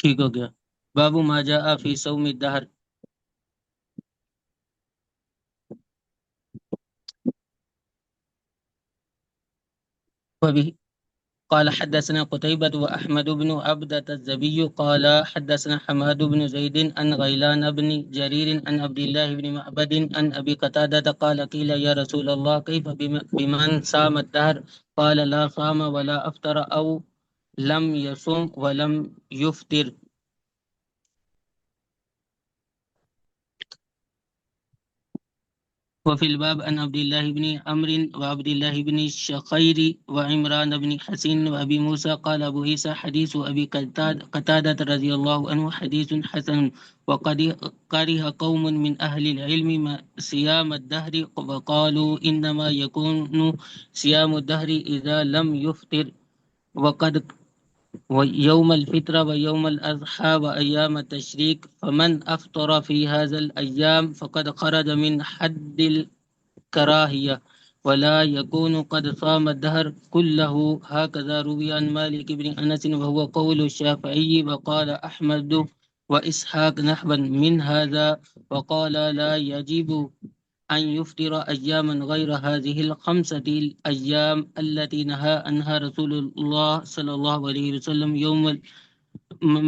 ٹھیک ہو گیا. باب ما جاء فی صوم الدہر. وبه قال حدثنا قتيبة وأحمد بن عبدة الزبي قال حدثنا حماد بن زيد عن غيلان بن جرير عن عبد الله بن معبد عن أبي قتادة قال قيل يا رسول الله كيف بمن صام الدهر قال لا صام ولا أفطر أو لم يصم ولم يفطر. وفي الباب عن عبد الله بن عمرو وعبد الله بن الشخير وعمران بن حسين وأبي موسى قال أبو عيسى حديث أبي قتادة رضي الله عنه حديث حسن. وقد كره قوم من أهل العلم صيام الدهر وقالوا إنما يكون صيام الدهر إذا لم يفطر. وقد ويوم الفطر ويوم الأضحى وأيام التشريك فمن أفطر في هذا الأيام فقد خرج من حد الكراهية ولا يكون قد صام الدهر كله. هكذا روي عن مالك بن أنس وهو قول الشافعي وقال أحمد وإسحاق نحوا من هذا. وقال لا يجب أن يفطر أياما غير هذه الخمسة الأيام التي نهى عنها رسول الله صلى الله عليه وسلم يوم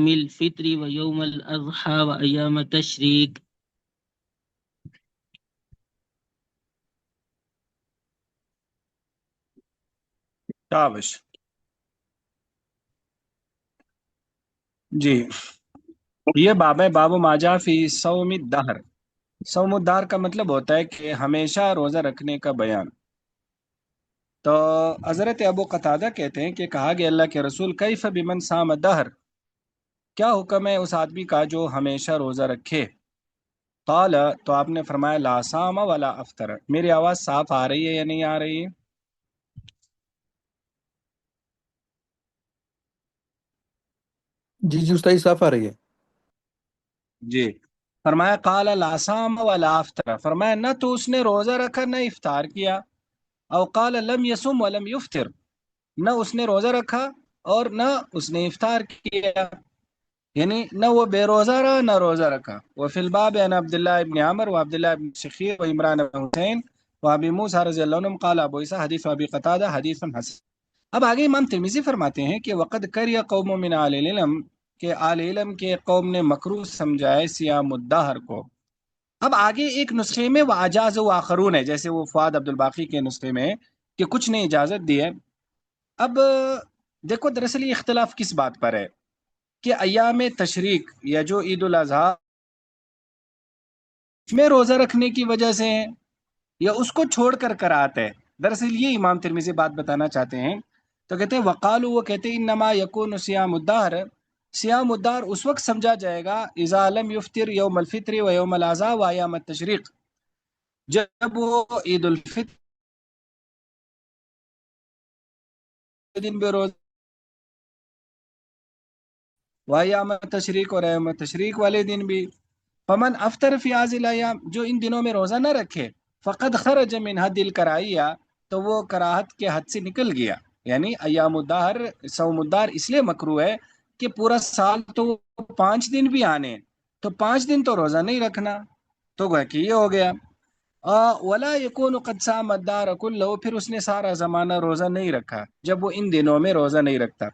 الفطر ويوم الأضحى وأيام التشريك. شابش. جی، یہ باب ہے باب ما جاء فی صوم الدہر. صوم الدہر کا مطلب ہوتا ہے کہ ہمیشہ روزہ رکھنے کا بیان. تو حضرت ابو قتادہ کہتے ہیں کہ کہا گیا اللہ کے رسول کیف بمن صام الدہر، کیا حکم ہے اس آدمی کا جو ہمیشہ روزہ رکھے. قال، تو آپ نے فرمایا لا صام ولا افطر. میری آواز صاف آ رہی ہے یا نہیں آ رہی ہے؟ جی استاد صاف آ رہی ہے. جی، فرمایا قال لا صام ولا افطر، فرمایا نہ تو اس نے روزہ رکھا نہ افطار کیا. او قال لم یصم ولم یفطر، نہ اس نے روزہ رکھا اور نہ اس نے افطار کیا، یعنی نہ وہ بے روزہ رہا نہ روزہ رکھا. وفی الباب عن عبداللہ ابن عمر و عبداللہ ابن شخیر و عمران بن حسین و ابی موسیٰ رضی اللہ عنہ قال ابو عیسیٰ حدیث ابی قتادہ حدیث حسن. اب آگے امام ترمذی فرماتے ہیں کہ وقد کریا قوم من اہل العلم، کہ اہل علم کے قوم نے مکروہ سمجھائے صیام الدہر کو. اب آگے ایک نسخے میں وَأَجَازَ وَآخَرُونَ ہے، جیسے وہ فؤاد عبدالباقی کے نسخے میں کہ کچھ نے اجازت دی ہے. اب دیکھو دراصل یہ اختلاف کس بات پر ہے کہ ایام تشریق یا جو عید الاضحیٰ میں روزہ رکھنے کی وجہ سے ہیں یا اس کو چھوڑ کر کراہت ہے. دراصل یہ امام ترمذی بات بتانا چاہتے ہیں. تو کہتے ہیں وقالو، وہ کہتے ہیں انما یکون صیام الدہر، صیام الدہر اس وقت سمجھا جائے گا اذا لم یفطر یوم الفطر و یوم الاضحیٰ و ایام التشریق، جب وہ عید الفطر دن بے روز و ایام التشریق اور ایام التشریق والے دن بھی. فمن افطر فی هذه الايام، جو ان دنوں میں روزہ نہ رکھے، فقد خرج من حد الکراہیہ، تو وہ کراہت کے حد سے نکل گیا. یعنی ایام الدہر، صوم الدہر اس لیے مکروہ ہے کہ پورا سال تو 5 دن بھی آنے، تو 5 دن تو روزہ نہیں رکھنا، تو گویا کہ یہ ہو گیا. ولا یکون قد صام الدہر کلہ، پھر اس نے سارا زمانہ روزہ نہیں رکھا جب وہ ان دنوں میں روزہ نہیں رکھتا.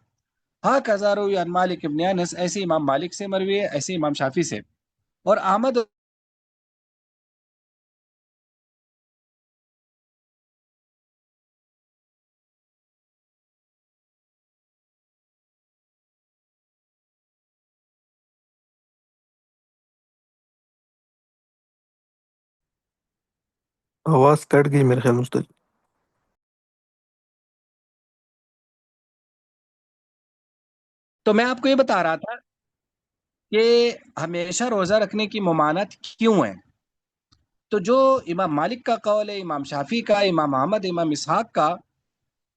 ہاکذا روی عن مالک ابن انس، ایسے امام مالک سے مروی ہے، ایسے امام شافعی سے. اور احمد آواز کٹ گئی میرے خیال میں استاد. تو میں آپ کو یہ بتا رہا تھا کہ ہمیشہ روزہ رکھنے کی ممانعت کیوں ہے. تو جو امام مالک کا قول ہے، امام شافعی کا، امام احمد، امام اسحاق کا،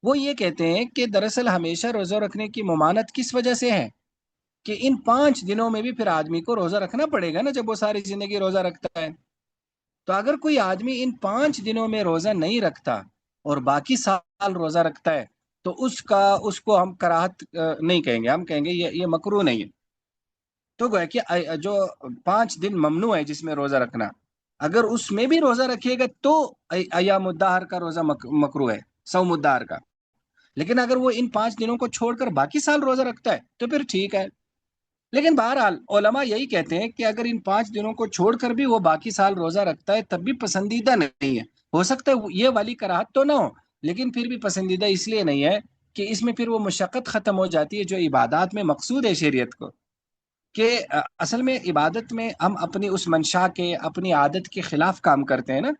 وہ یہ کہتے ہیں کہ دراصل ہمیشہ روزہ رکھنے کی ممانعت کس وجہ سے ہے کہ ان 5 دنوں میں بھی پھر آدمی کو روزہ رکھنا پڑے گا نا جب وہ ساری زندگی روزہ رکھتا ہے. تو اگر کوئی آدمی ان 5 دنوں میں روزہ نہیں رکھتا اور باقی سال روزہ رکھتا ہے تو اس کو ہم کراہت نہیں کہیں گے، ہم کہیں گے یہ مکروہ نہیں ہے. تو گویا کہ جو 5 دن ممنوع ہے جس میں روزہ رکھنا، اگر اس میں بھی روزہ رکھیے گا تو ایام الدہر کا روزہ مکروہ ہے، صوم الدہر کا. لیکن اگر وہ ان 5 دنوں کو چھوڑ کر باقی سال روزہ رکھتا ہے تو پھر ٹھیک ہے. لیکن بہرحال علماء یہی کہتے ہیں کہ اگر ان 5 دنوں کو چھوڑ کر بھی وہ باقی سال روزہ رکھتا ہے تب بھی پسندیدہ نہیں ہے. ہو سکتا ہے یہ والی کراہت تو نہ ہو، لیکن پھر بھی پسندیدہ اس لیے نہیں ہے کہ اس میں پھر وہ مشقت ختم ہو جاتی ہے جو عبادات میں مقصود ہے شریعت کو. کہ اصل میں عبادت میں ہم اپنی اس منشا کے، اپنی عادت کے خلاف کام کرتے ہیں نا.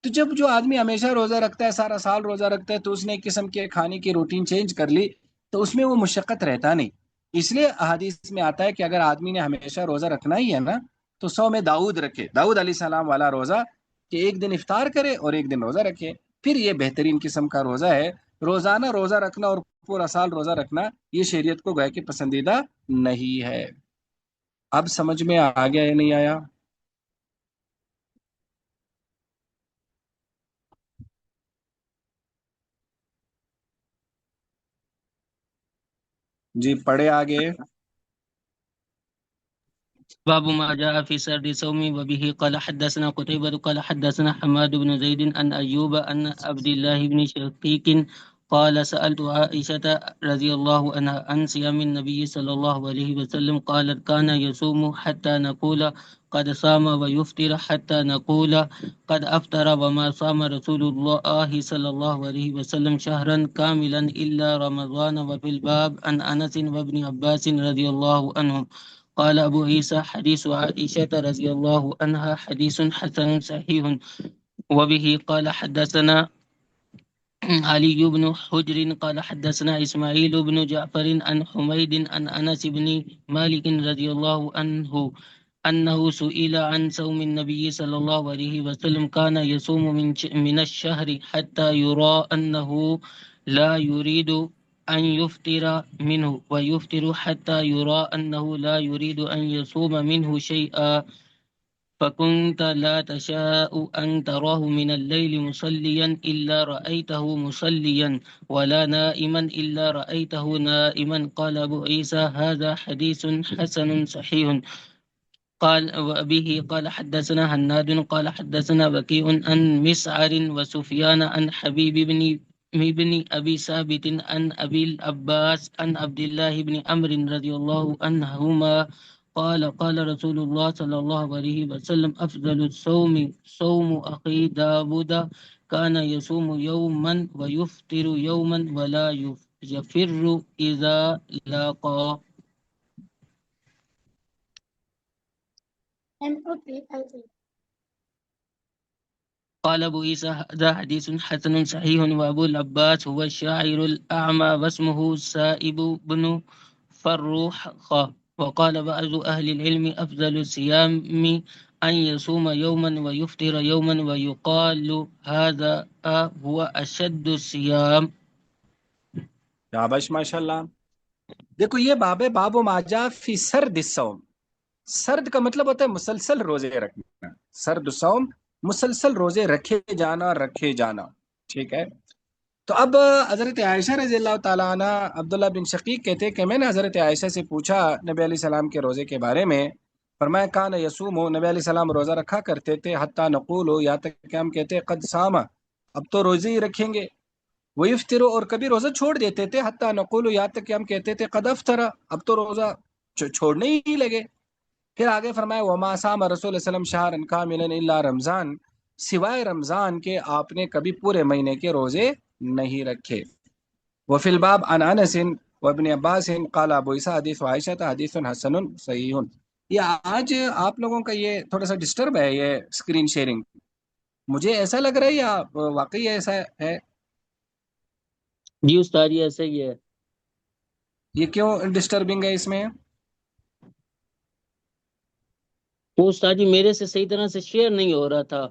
تو جب جو آدمی ہمیشہ روزہ رکھتا ہے، سارا سال روزہ رکھتا ہے، تو اس نے ایک قسم کے کھانے کی روٹین چینج کر لی تو اس میں وہ مشقت رہتا نہیں. اس لیے احادیث میں آتا ہے کہ اگر آدمی نے ہمیشہ روزہ رکھنا ہی ہے نا تو صوم داؤد رکھے، داؤد علیہ السلام والا روزہ، کہ ایک دن افطار کرے اور ایک دن روزہ رکھے. پھر یہ بہترین قسم کا روزہ ہے. روزانہ روزہ رکھنا اور پورا سال روزہ رکھنا یہ شریعت کو گویا کہ پسندیدہ نہیں ہے. اب سمجھ میں آ گیا یا نہیں آیا؟ جی پڑھے آگے. باب ما جاء في سرد الصوم وبه قال حدثنا قتيبة قال حدثنا حماد بن زيد عن أيوب عن عبد الله بن شقيق قال سألت عائشة رضي الله عنها عن صيام النبي صلى الله عليه وسلم قالت كان يصوم حتى نقول قد صام ويفطر حتى نقول قد أفطر وما صام رسول الله صلى الله عليه وسلم شهرا كاملا إلا رمضان. وفي الباب عن أنس وابن عباس رضي الله عنهم قال أبو عيسى حديث عائشة رضي الله عنها حديث حسن صحيح. وبه قال حدثنا علي بن حجر قال حدثنا إسماعيل بن جعفر عن حميد عن أنس بن مالك رضي الله عنه أنه سئل عن صوم النبي صلى الله عليه وسلم كان يصوم من الشهر حتى يرى أنه لا يريد أن يفطر منه ويفطر حتى يرى أنه لا يريد أن يصوم منه شيئا. فكنت لا تشاء أن تراه من الليل مصليا إلا رأيته مصليا ولا نائما إلا رأيته نائما. قال أبو عيسى هذا حديث حسن صحيح. قال وأبيه قال حدثنا هناد قال حدثنا بكيء عن مسعر وسفيان عن حبيب بن أبي ثابت عن أبي العباس عن عبد الله بن عمرو رضي الله عنهما قال قال رسول الله صلى الله عليه وسلم أفضل الصوم صوم أخي داود كان يصوم يوما ويفطر يوما ولا يفر إذا لاقى. قال أبو عيسى هذا حديث حسن صحيح. وأبو العباس هو الشاعر الأعمى واسمه سائب بن فروخ. وقال بعض أهل العلم أفضل الصيام أن يصوم يوما ويفطر يوما ويقال هذا هو أشد الصيام. شاباش ماشاء اللہ. دیکھو یہ باب ہے، باب ما جاء فی سرد الصوم. سرد کا مطلب ہوتا ہے مسلسل روزے رکھنا. سرد الصوم مسلسل روزے رکھے جانا، رکھے جانا. ٹھیک ہے. تو اب حضرت عائشہ رضی اللہ تعالیٰ عنہ، عبداللہ بن شقیق کہتے کہ میں نے حضرت عائشہ سے پوچھا نبی علیہ السلام کے روزے کے بارے میں. فرمایا کان یصوم، نبی علیہ السلام روزہ رکھا کرتے تھے، حتیٰ نقول، یہاں تک کہ ہم کہتے قد صام، اب تو روزے ہی رکھیں گے. ویفطر، اور کبھی روزہ چھوڑ دیتے تھے، حتیٰ نقول، یہاں تک کہ ہم کہتے تھے قد افطر، اب تو روزہ چھوڑنے ہی لگے. پھر آگے فرمایا وما صام رسول اللہ صلی اللہ علیہ وسلم شہرا کاملا الا رمضان، سوائے رمضان کے آپ نے کبھی پورے مہینے کے روزے نہیں رکھے. وفی الباب عن انس وابن عباس قال ابو عیسیٰ حدیث عائشہ حدیث حسن صحیح. یہ آج آپ لوگوں کا یہ تھوڑا سا ڈسٹرب ہے یہ اسکرین شیئرنگ، مجھے ایسا لگ رہا ہے یا واقعی ایسا ہے؟ جی استاد جی ایسا ہی ہے. یہ کیوں ڈسٹربنگ ہے اس میں؟ وہ استاد جی میرے سے صحیح طرح سے شیئر نہیں ہو رہا تھا.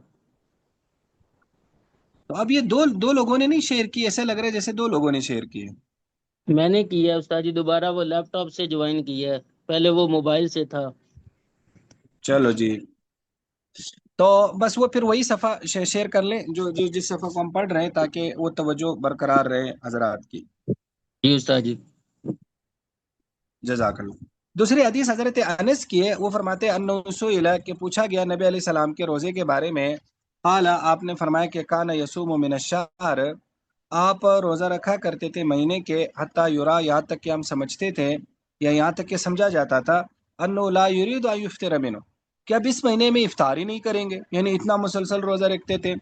تو اب یہ دو لوگوں نے نہیں شیئر کی، ایسا لگ رہا ہے جیسے 2 لوگوں نے شیئر کی ہے. میں نے کی ہے استاد جی، دوبارہ وہ لیپ ٹاپ سے جوائن کی ہے، پہلے وہ موبائل سے تھا. چلو جی، تو بس وہ پھر وہی صفحہ شیئر کر لیں جو جس صفحہ کو ہم پڑھ رہے ہیں، تاکہ وہ توجہ برقرار رہے حضرات کی. جی استاد جی. جزاک اللہ. دوسری حدیث حضرت انس کی ہے، وہ فرماتے ہیں انہ سئل کہ پوچھا گیا نبی علیہ السلام کے روزے کے بارے میں، قال آپ نے فرمایا کہ کان یصوم من الشہر، آپ روزہ رکھا کرتے تھے مہینے کے، حتی یرا یہاں تک کہ ہم سمجھتے تھے یا یہاں تک کہ سمجھا جاتا تھا، انہ لا یرید ان یفطر منہ، کہ اب اس مہینے میں افطار ہی نہیں کریں گے، یعنی اتنا مسلسل روزہ رکھتے تھے،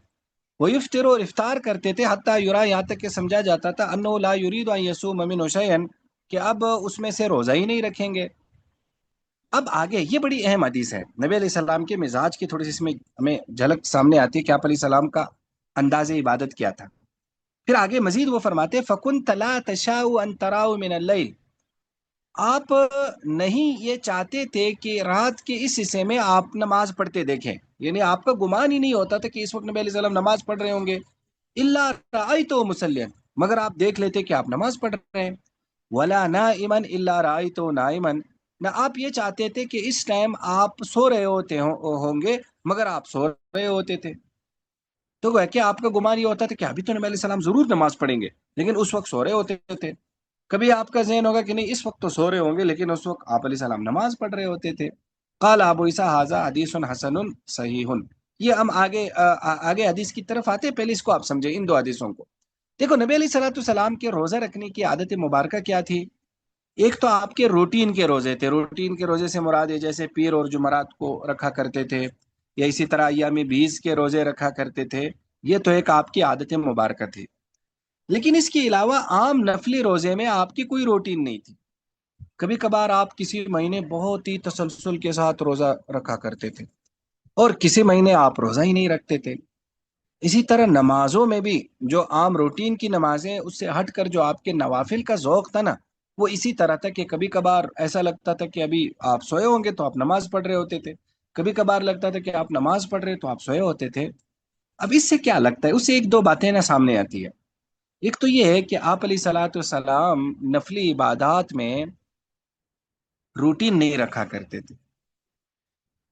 وہ یفطر اور افطار کرتے تھے، حتی یرا یہاں تک کہ سمجھا جاتا تھا انہ لا یرید ان یصوم منہ شیئا، کہ اب اس میں سے روزہ ہی نہیں رکھیں گے۔ اب آگے یہ بڑی اہم حدیث ہے، نبی علیہ السلام کے مزاج کی تھوڑی سی اس میں ہمیں جھلک سامنے آتی ہے کہ آپ علیہ السلام کا انداز عبادت کیا تھا۔ پھر آگے مزید وہ فرماتے فَكُنْتَ لَا تَشَاءُ أَن تَرَاهُ مِنَ اللَّيْلِ، آپ نہیں یہ چاہتے تھے کہ رات کے اس حصے میں آپ نماز پڑھتے دیکھیں، یعنی آپ کا گمان ہی نہیں ہوتا تھا کہ اس وقت نبی علیہ السلام نماز پڑھ رہے ہوں گے، الا رأيته مصليا، مگر آپ دیکھ لیتے کہ آپ نماز پڑھ رہے ہیں، ولا نائما الا رأيته نائما، نہ آپ یہ چاہتے تھے کہ اس ٹائم آپ سو رہے ہوتے ہوں گے مگر آپ سو رہے ہوتے تھے۔ تو وہ کہ آپ کا گمان یہ ہوتا تھا کہ ابھی تو نبی علیہ السلام ضرور نماز پڑھیں گے لیکن اس وقت سو رہے ہوتے تھے، کبھی آپ کا ذہن ہوگا کہ نہیں اس وقت تو سو رہے ہوں گے لیکن اس وقت آپ علیہ السلام نماز پڑھ رہے ہوتے تھے۔ قال ابو عیسیٰ ھذا حدیث حسن صحیح، یہ ہم آگے حدیث کی طرف آتے ہیں، پہلے اس کو آپ سمجھیں ان دو حدیثوں کو۔ دیکھو نبی علیہ السلام کے روزہ رکھنے کی عادت مبارکہ کیا تھی؟ ایک تو آپ کے روٹین کے روزے تھے، روٹین کے روزے سے مراد ہے جیسے پیر اور جمعرات کو رکھا کرتے تھے، یا اسی طرح ایام بیس کے روزے رکھا کرتے تھے، یہ تو ایک آپ کی عادت مبارکہ تھی۔ لیکن اس کے علاوہ عام نفلی روزے میں آپ کی کوئی روٹین نہیں تھی، کبھی کبھار آپ کسی مہینے بہت ہی تسلسل کے ساتھ روزہ رکھا کرتے تھے اور کسی مہینے آپ روزہ ہی نہیں رکھتے تھے۔ اسی طرح نمازوں میں بھی جو عام روٹین کی نمازیں اس سے ہٹ کر جو آپ کے نوافل کا ذوق تھا نا، وہ اسی طرح تھا کہ کبھی کبھار ایسا لگتا تھا کہ ابھی آپ سوئے ہوں گے تو آپ نماز پڑھ رہے ہوتے تھے، کبھی کبھار لگتا تھا کہ آپ نماز پڑھ رہے تو آپ سوئے ہوتے تھے۔ اب اس سے کیا لگتا ہے؟ اس سے ایک دو باتیں نا سامنے آتی ہے۔ ایک تو یہ ہے کہ آپ علیہ الصلوۃ والسلام نفلی عبادات میں روٹین نہیں رکھا کرتے تھے،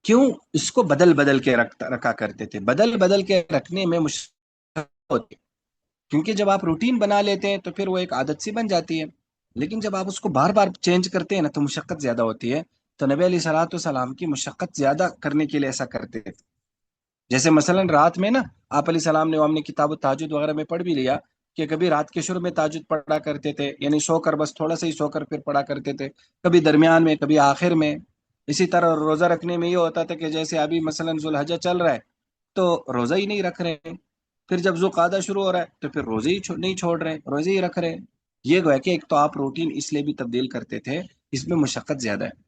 کیوں؟ اس کو بدل بدل کے رکھا کرتے تھے، بدل بدل کے رکھنے میں مشکل ہوتی ہے، کیونکہ جب آپ روٹین بنا لیتے ہیں تو پھر وہ ایک عادت سی بن جاتی ہے، لیکن جب آپ اس کو بار بار چینج کرتے ہیں نا تو مشقت زیادہ ہوتی ہے۔ تو نبی علیہ الصلوۃ والسلام کی مشقت زیادہ کرنے کے لیے ایسا کرتے تھے، جیسے مثلا رات میں نا آپ علیہ السلام نے، ہم نے کتاب التہجد وغیرہ میں پڑھ بھی لیا کہ کبھی رات کے شروع میں تہجد پڑھا کرتے تھے، یعنی سو کر بس تھوڑا سا ہی سو کر پھر پڑھا کرتے تھے، کبھی درمیان میں کبھی آخر میں۔ اسی طرح روزہ رکھنے میں یہ ہوتا تھا کہ جیسے ابھی مثلا ذوالحجہ چل رہا ہے تو روزہ ہی نہیں رکھ رہے، پھر جب ذوالقعدہ شروع ہو رہا ہے تو پھر روزے ہی نہیں چھوڑ رہے، روزے ہی رکھ رہے۔ یہ گویا کہ ایک تو آپ روٹین اس لیے بھی تبدیل کرتے تھے، اس میں مشقت زیادہ ہے۔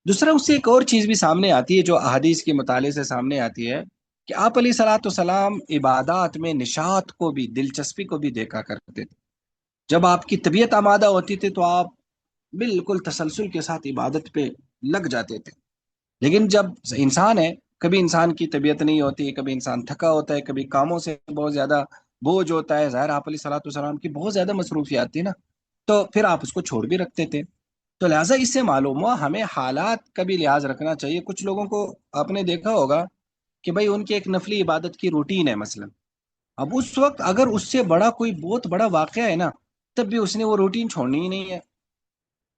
دوسرا اس سے ایک اور چیز بھی سامنے آتی ہے جو احادیث کے مطالعے سے سامنے آتی ہے کہ آپ علیہ الصلوۃ والسلام عبادات میں نشاط کو بھی، دلچسپی کو بھی دیکھا کرتے تھے۔ جب آپ کی طبیعت آمادہ ہوتی تھی تو آپ بالکل تسلسل کے ساتھ عبادت پہ لگ جاتے تھے، لیکن جب انسان ہے، کبھی انسان کی طبیعت نہیں ہوتی، کبھی انسان تھکا ہوتا ہے، کبھی کاموں سے بہت زیادہ بوجھ ہوتا ہے، ظاہر آپ علیہ الصلوۃ والسلام کی بہت زیادہ مصروفیات تھی نا، تو پھر آپ اس کو چھوڑ بھی رکھتے تھے۔ تو لہٰذا اس سے معلوم ہوا ہمیں حالات کا بھی لحاظ رکھنا چاہیے۔ کچھ لوگوں کو آپ نے دیکھا ہوگا کہ بھائی ان کی ایک نفلی عبادت کی روٹین ہے مثلا، اب اس وقت اگر اس سے بڑا کوئی بہت بڑا واقعہ ہے نا تب بھی اس نے وہ روٹین چھوڑنی ہی نہیں ہے،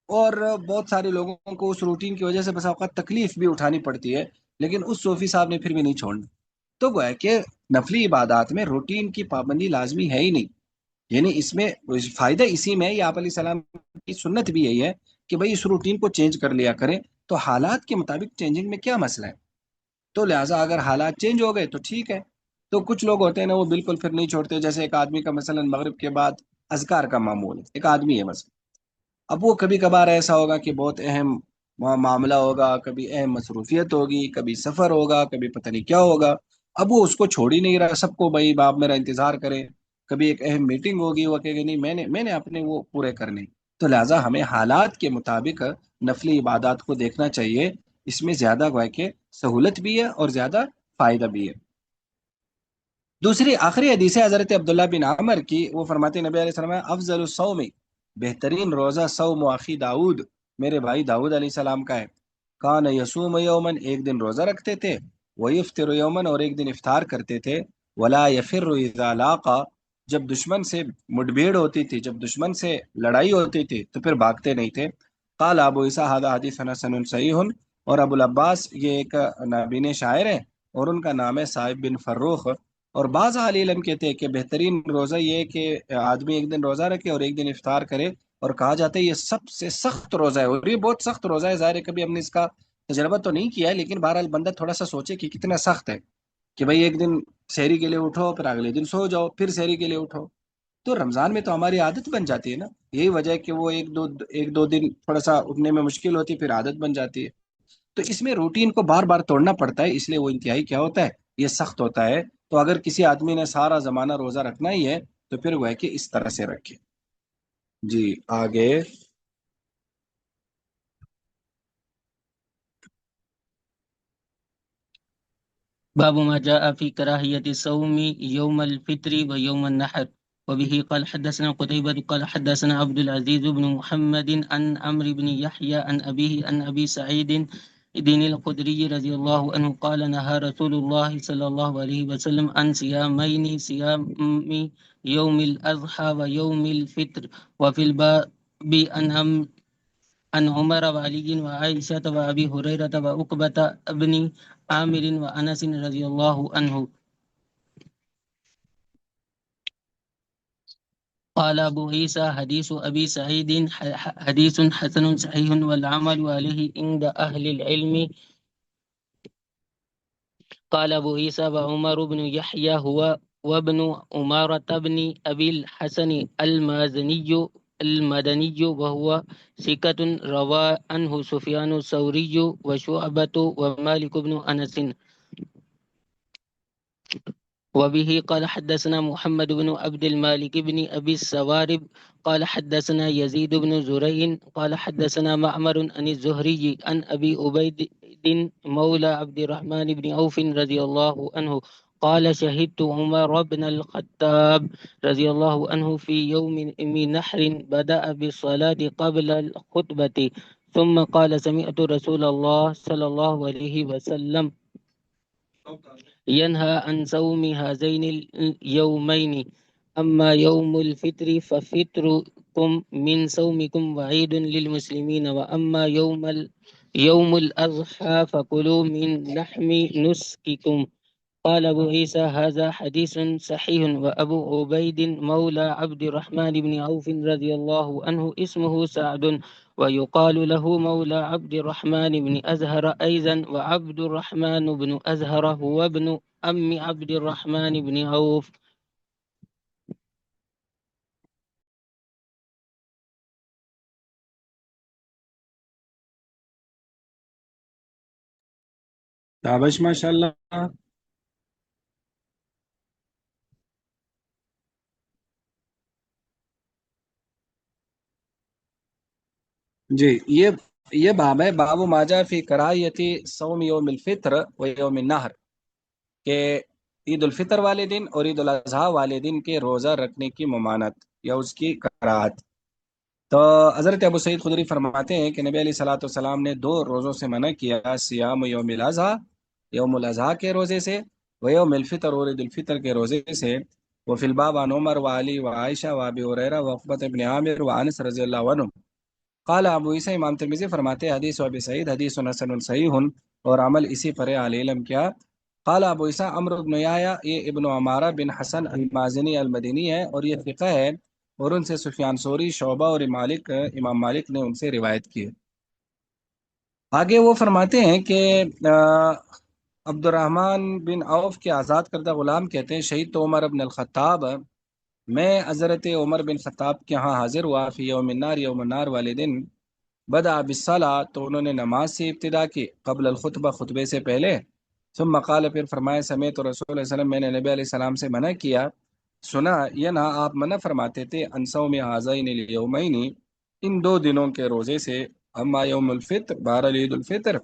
اور بہت سارے لوگوں کو اس روٹین کی وجہ سے بس اوقات تکلیف بھی اٹھانی پڑتی ہے، لیکن اس صوفی صاحب نے پھر بھی نہیں چھوڑنا۔ تو گویا کہ نفلی عبادات میں روٹین کی پابندی لازمی ہے ہی نہیں، یعنی اس میں فائدہ اسی میں ہے، یہ آپ علیہ السلام کی سنت بھی یہی ہے کہ بھائی اس روٹین کو چینج کر لیا کریں، تو حالات کے مطابق چینجنگ میں کیا مسئلہ ہے؟ تو لہٰذا اگر حالات چینج ہو گئے تو ٹھیک ہے۔ تو کچھ لوگ ہوتے ہیں نا وہ بالکل پھر نہیں چھوڑتے، جیسے ایک آدمی کا مثلا مغرب کے بعد اذکار کا معمول ہے، ایک آدمی ہے مثلا، اب وہ کبھی کبھار ایسا ہوگا کہ بہت اہم معاملہ ہوگا، کبھی اہم مصروفیت ہوگی، کبھی سفر ہوگا، کبھی پتہ نہیں کیا ہوگا، اب وہ اس کو چھوڑ ہی نہیں رہا، سب کو بھائی باپ میرا انتظار کرے، کبھی ایک اہم میٹنگ ہوگی وہ کہے گا نہیں میں نے اپنے وہ پورے کرنے۔ تو لہٰذا ہمیں حالات کے مطابق نفلی عبادات کو دیکھنا چاہیے، اس میں زیادہ گویا کہ سہولت بھی ہے اور زیادہ فائدہ بھی ہے۔ دوسری آخری حدیث ہے حضرت عبداللہ بن عمر کی، وہ فرماتے نبی علیہ السلام افضل الصوم، بہترین روزہ صوم اخی داؤد، میرے بھائی داؤد علیہ السلام کا ہے، کان یصوم یومن، ایک دن روزہ رکھتے تھے، ویفطر یومن، اور ایک دن افطار کرتے تھے، ولا یفر اذا لاقا، جب دشمن سے مٹبھیڑ ہوتی تھی، جب دشمن سے لڑائی ہوتی تھی تو پھر بھاگتے نہیں تھے، قال ابو عیسیٰ ھذا حدیث حسن صحیح، اور ابو العباس یہ ایک نابین شاعر ہے اور ان کا نام ہے صاحب بن فروخ۔ اور بعض اہل علم کہتے ہیں کہ بہترین روزہ یہ ہے کہ آدمی ایک دن روزہ رکھے اور ایک دن افطار کرے، اور کہا جاتا ہے یہ سب سے سخت روزہ ہے، اور یہ بہت سخت روزہ ہے۔ ظاہر ہے کبھی ہم نے اس کا تجربہ تو نہیں کیا ہے، لیکن بہرحال بندہ تھوڑا سا سوچے کہ کتنا سخت ہے، کہ بھائی ایک دن سحری کے لیے اٹھو، پھر اگلے دن سو جاؤ، پھر سحری کے لیے اٹھو۔ تو رمضان میں تو ہماری عادت بن جاتی ہے نا، یہی وجہ ہے کہ وہ ایک دو دن تھوڑا سا اٹھنے میں مشکل ہوتی ہے، پھر عادت بن جاتی ہے۔ تو اس میں روٹین کو بار بار توڑنا پڑتا ہے، اس لیے وہ انتہائی کیا ہوتا ہے، یہ سخت ہوتا ہے۔ تو اگر کسی آدمی نے سارا زمانہ روزہ رکھنا ہی ہے تو پھر وہ ہے کہ اس طرح سے رکھے۔ جی آگے۔ باب ما جاء في كراهية الصوم يوم الفطر ويوم النحر. وبه قال حدثنا قتيبة قال حدثنا عبد العزيز بن محمد عن عمرو بن يحيى عن أبيه عن أبي سعيد الدين الخدري رضي الله عنه قال نهى رسول الله صلى الله عليه وسلم عن صيامين، صيام يوم الأضحى ويوم الفطر. وفي الباب عن عمر وعلي وعائشة وأبي هريرة وعقبة بن عامر وأنس رضي الله عنه. قال أبو عيسى حديث أبي سعيد حديث حسن صحيح والعمل عليه عند أهل العلم. قال أبو عيسى وعمر بن يحيى هو وابن أمارة بن أبي الحسن المدني وهو ثقة، روى عنه سفيان الثوري وشعبة ومالك بن أنس. وبه قال حدثنا محمد بن عبد المالك بن أبي السوارب قال حدثنا يزيد بن زريع قال حدثنا معمر عن الزهري عن أبي عبيد مولى عبد الرحمن بن عوف رضي الله عنه قال شهدت عمر بن الخطاب رضي الله عنه في يوم نحر بدأ بالصلاة قبل الخطبة ثم قال سمعت رسول الله صلى الله عليه وسلم ينهى عن صوم هذين اليومين، أما يوم الفطر ففطركم من صومكم وعيد للمسلمين، وأما يوم الأضحى فكلوا من لحم نسككم. قال أبو عيسى هذا حديث صحيح. وأبو عبيد مولى عبد الرحمن بن عوف رضي الله عنه اسمه سعد، ويقال له مولى عبد الرحمن بن أزهر أيضا، وعبد الرحمن بن أزهر هو ابن أم عبد الرحمن بن عوف. تابش ماشاء اللہ۔ جی یہ باب ہے، باب ماجا فی کراہیتی صوم یوم الفطر و یوم النحر، کہ عید الفطر والے دن اور عید الاضحیٰ والے دن کے روزہ رکھنے کی ممانت یا اس کی کراہت۔ تو حضرت ابو سعید خدری فرماتے ہیں کہ نبی علیہ الصلوۃ والسلام نے دو روزوں سے منع کیا، سیام یوم الاضحیٰ، یوم الاضحیٰ کے روزے سے، و یوم الفطر اور عید الفطر کے روزے سے۔ وہ فی الباب عن عمر و علی و عائشہ و ابی ہریرہ و عقبۃ بن عامر و انس رضی اللہ عنہ۔ قال ابو عیسیٰ امام ترمذی فرماتے ہیں حدیث ابی سعید حدیث حسن صحیح، اور عمل اسی پر ہے، اہل علم کیا۔ قال ابو عیسیٰ عمرو بن یحییٰ، یہ ابن عمارہ بن حسن المازنی المدینی ہے اور یہ فقہ ہے، اور ان سے سفیان ثوری، شعبہ اور امام مالک نے ان سے روایت کی ہے۔ آگے وہ فرماتے ہیں کہ عبد الرحمن بن عوف کے آزاد کردہ غلام کہتے ہیں شہید تو عمر بن الخطاب، میں حضرت عمر بن خطاب کے ہاں حاضر ہوا، فی یوم النار، یوم النار والے دن، بدأ بالصلاۃ، تو انہوں نے نماز سے ابتدا کی، قبل الخطبہ، خطبے سے پہلے، ثم قال، پھر فرمایا، سمیعت رسول اللہ علیہ وسلم، میں نے نبی علیہ السلام سے منع کیا، سنا، ینہا، آپ منع فرماتے تھے، عن صوم ہذین الیومین، ان دو دنوں کے روزے سے، اما یوم الفطر، بہرحال عید الفطر،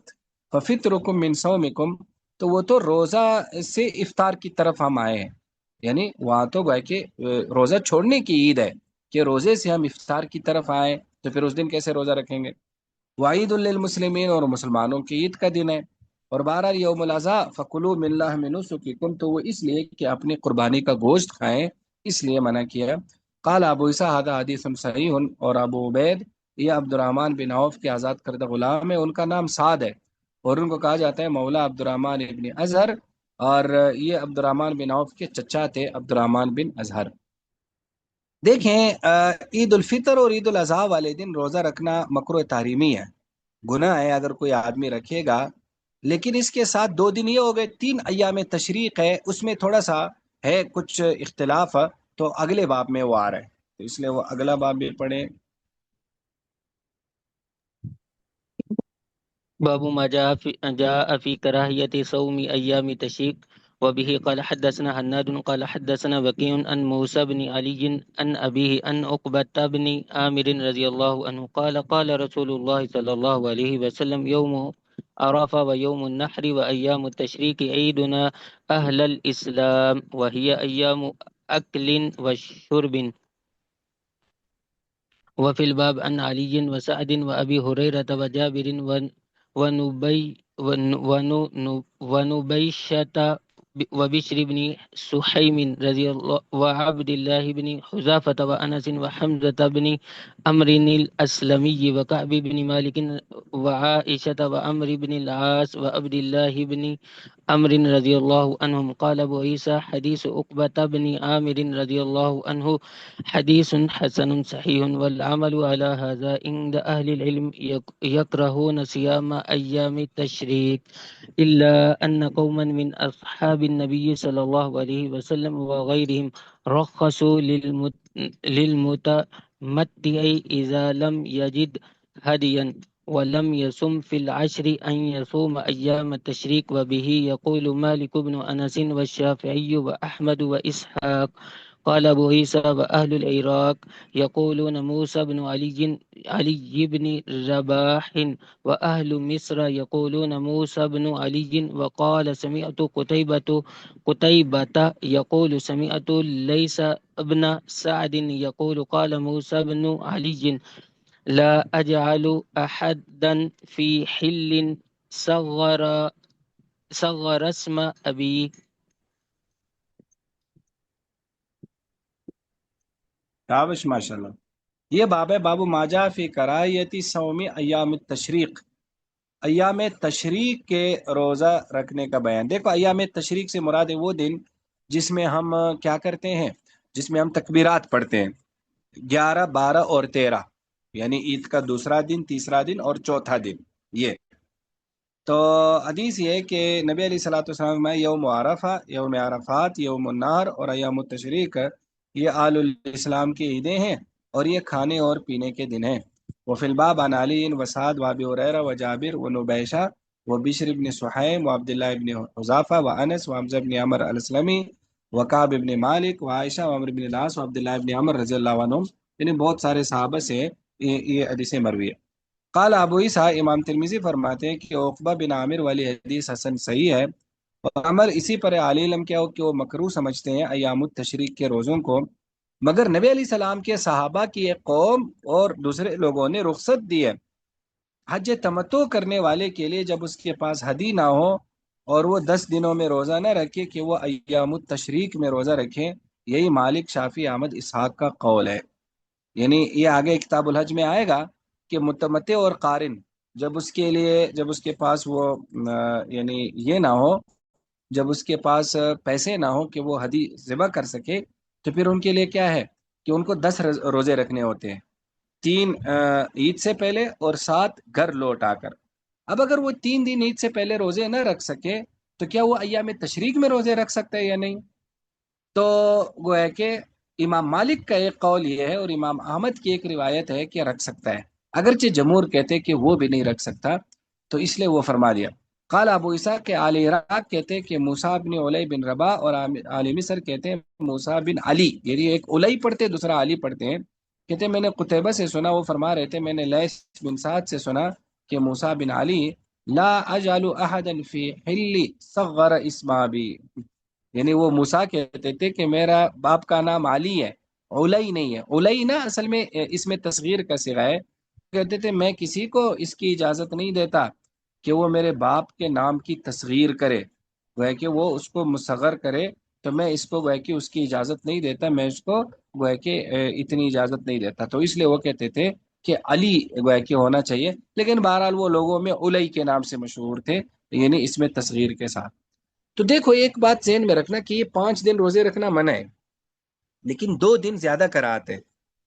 ففطرکم من صومکم، تو وہ تو روزہ سے افطار کی طرف ہم آئے ہیں، یعنی وہاں تو گویا کہ روزہ چھوڑنے کی عید ہے، کہ روزے سے ہم افطار کی طرف آئے تو پھر اس دن کیسے روزہ رکھیں گے؟ وعید للمسلمین، اور مسلمانوں کی عید کا دن ہے، اور بہرحال یوم الاضحیٰ فکلوا من لحم نسککم، تو وہ اس لیے کہ اپنی قربانی کا گوشت کھائیں، اس لیے منع کیا۔ قال ابو عیسیٰ ھذا حدیث صحیح، اور ابو عبید یہ عبد الرحمن بن عوف کے آزاد کردہ غلام ہے، ان کا نام سعد ہے، اور ان کو کہا جاتا ہے مولا عبد الرحمن ابن اظہر، اور یہ عبد الرحمن بن عوف کے چچا تھے عبد الرحمن بن اظہر۔ دیکھیں عید الفطر اور عید الاضحیٰ والے دن روزہ رکھنا مکروہ تحریمی ہے، گناہ ہے اگر کوئی آدمی رکھے گا، لیکن اس کے ساتھ 2 دن یہ ہو گئے، 3 ایام تشریق ہے، اس میں تھوڑا سا ہے کچھ اختلاف، تو اگلے باب میں وہ آ رہا ہے، تو اس لیے وہ اگلا باب بھی پڑھیں۔ باب ما جاء في كراهية صوم أيام تشريق. وبه قال حدثنا هناد قال حدثنا وكيع عن موسى بن علي عن أبيه عن عقبة بن عامر رضي الله عنه قال قال رسول الله صلى الله عليه وسلم يوم عرفة ويوم النحر وأيام التشريق عيدنا أهل الإسلام وهي أيام أكل وشرب. وفي الباب عن علي وسعد وأبي هريرة وجابر ونبيشة وبشر بن سحيم رضي الله وعبد الله بن حذافة وأنس وحمزة بن عمرو الأسلمي وكعب بن مالك وعائشة وعمرو بن العاص وعبد الله بن عمرو رضي الله عنهم. قال أبو عيسى حديث عقبة بن عامر رضي الله عنه حديث حسن صحيح، والعمل على هذا عند أهل العلم يكرهون صيام أيام التشريك، إلا أن قوما من أصحاب النبي صلى الله عليه وسلم وغيرهم رخصوا للمتمتع إذا لم يجد هديا ولم يصم في العشر أن يصوم أيام التشريك. وبه يقول مالك بن أنس والشافعي وأحمد وإسحاق. قال أبو عيسى وأهل العراق يقولون موسى بن علي بن رباح، وأهل مصر يقولون موسى بن علي. وقال سمعت قتيبة يقول سمعت ليس ابن سعد يقول قال موسى بن علي لا أجعل أحدا في حل صغر اسم أبي. کاوش ماشاء اللہ۔ یہ باب ہے باب ما جاء فی کراہیت صوم ایام التشریق، ایام تشریق کے روزہ رکھنے کا بیان۔ دیکھو ایام تشریق سے مراد ہے وہ دن جس میں ہم کیا کرتے ہیں، جس میں ہم تکبیرات پڑھتے ہیں، 11 12 اور 13، یعنی عید کا دوسرا دن، تیسرا دن اور چوتھا دن۔ یہ تو حدیث یہ ہے کہ نبی علیہ الصلوۃ والسلام میں یوم عرفہ، یوم عرفات، یوم النہر اور ایام التشریق یہ آل الاسلام کی عیدیں ہیں، اور یہ کھانے اور پینے کے دن ہیں۔ وفی الباب عن علی وسعد وابی ہریرہ وجابر ونبیشہ وبشر بن سحیم وعبداللہ بن حذافہ وانس وحمزہ بن عمر الاسلمی وکعب بن مالک وعائشہ وعمر بن العاص وعبداللہ بن عمر رضی اللہ عنہم، یعنی بہت سارے صحابہ سے یہ حدیث مروی ہے۔ قال ابو عیسیٰ، امام ترمذی فرماتے ہیں کہ عقبہ بن عامر والی حدیث حسن صحیح ہے، اور عمل اسی پر علی علم کیا ہو کہ وہ مکروہ سمجھتے ہیں ایام التشریق کے روزوں کو، مگر نبی علیہ السلام کے صحابہ کی ایک قوم اور دوسرے لوگوں نے رخصت دی ہے حج تمتع کرنے والے کے لیے، جب اس کے پاس ہدی نہ ہو اور وہ 10 دنوں میں روزہ نہ رکھے، کہ وہ ایام التشریق میں روزہ رکھیں۔ یہی مالک، شافعی، احمد، اسحاق کا قول ہے۔ یعنی یہ آگے کتاب الحج میں آئے گا کہ متمتع اور قارن جب اس کے پاس وہ یعنی یہ نہ ہو، جب اس کے پاس پیسے نہ ہو کہ وہ ہدی ذبح کر سکے، تو پھر ان کے لیے کیا ہے کہ ان کو 10 روزے رکھنے ہوتے ہیں، 3 عید سے پہلے اور 7 گھر لوٹ آ کر۔ اب اگر وہ 3 دن عید سے پہلے روزے نہ رکھ سکے تو کیا وہ ایام تشریق میں روزے رکھ سکتا ہے یا نہیں؟ تو وہ ہے کہ امام مالک کا ایک قول یہ ہے، اور امام احمد کی ایک روایت ہے کہ رکھ سکتا ہے، اگرچہ جمہور کہتے کہ وہ بھی نہیں رکھ سکتا، تو اس لیے وہ فرما دیا۔ قال ابو عیسیٰ کے آل عراق کہتے کہ موسیٰ بن علی بن ربا، اور آل مصر کہتے ہیں موسیٰ بن علی، یعنی ایک علی پڑھتے دوسرا علی پڑھتے ہیں، کہتے میں نے قتیبہ سے سنا، وہ فرما رہے تھے میں نے لیث بن سعد سے سنا کہ موسیٰ بن علی لا اجعل احدا فی حل صغر اسم ابی، یعنی وہ موسیٰ کہتے تھے کہ میرا باپ کا نام علی ہے، علی نہیں ہے۔ علی نا اصل میں اس میں تصغیر کا صیغہ ہے، کہتے تھے میں کسی کو اس کی اجازت نہیں دیتا کہ وہ میرے باپ کے نام کی تصغیر کرے، وہ کہ وہ اس کو مصغر کرے، تو میں اس کو وہ کہ اس کی اجازت نہیں دیتا، میں اس کو وہ کہ اتنی اجازت نہیں دیتا، تو اس لیے وہ کہتے تھے کہ علی گویا کہ ہونا چاہیے، لیکن بہرحال وہ لوگوں میں علی کے نام سے مشہور تھے، یعنی اس میں تصغیر کے ساتھ۔ تو دیکھو ایک بات ذہن میں رکھنا کہ یہ 5 دن روزے رکھنا منع ہے، لیکن 2 دن زیادہ کراہت ہے،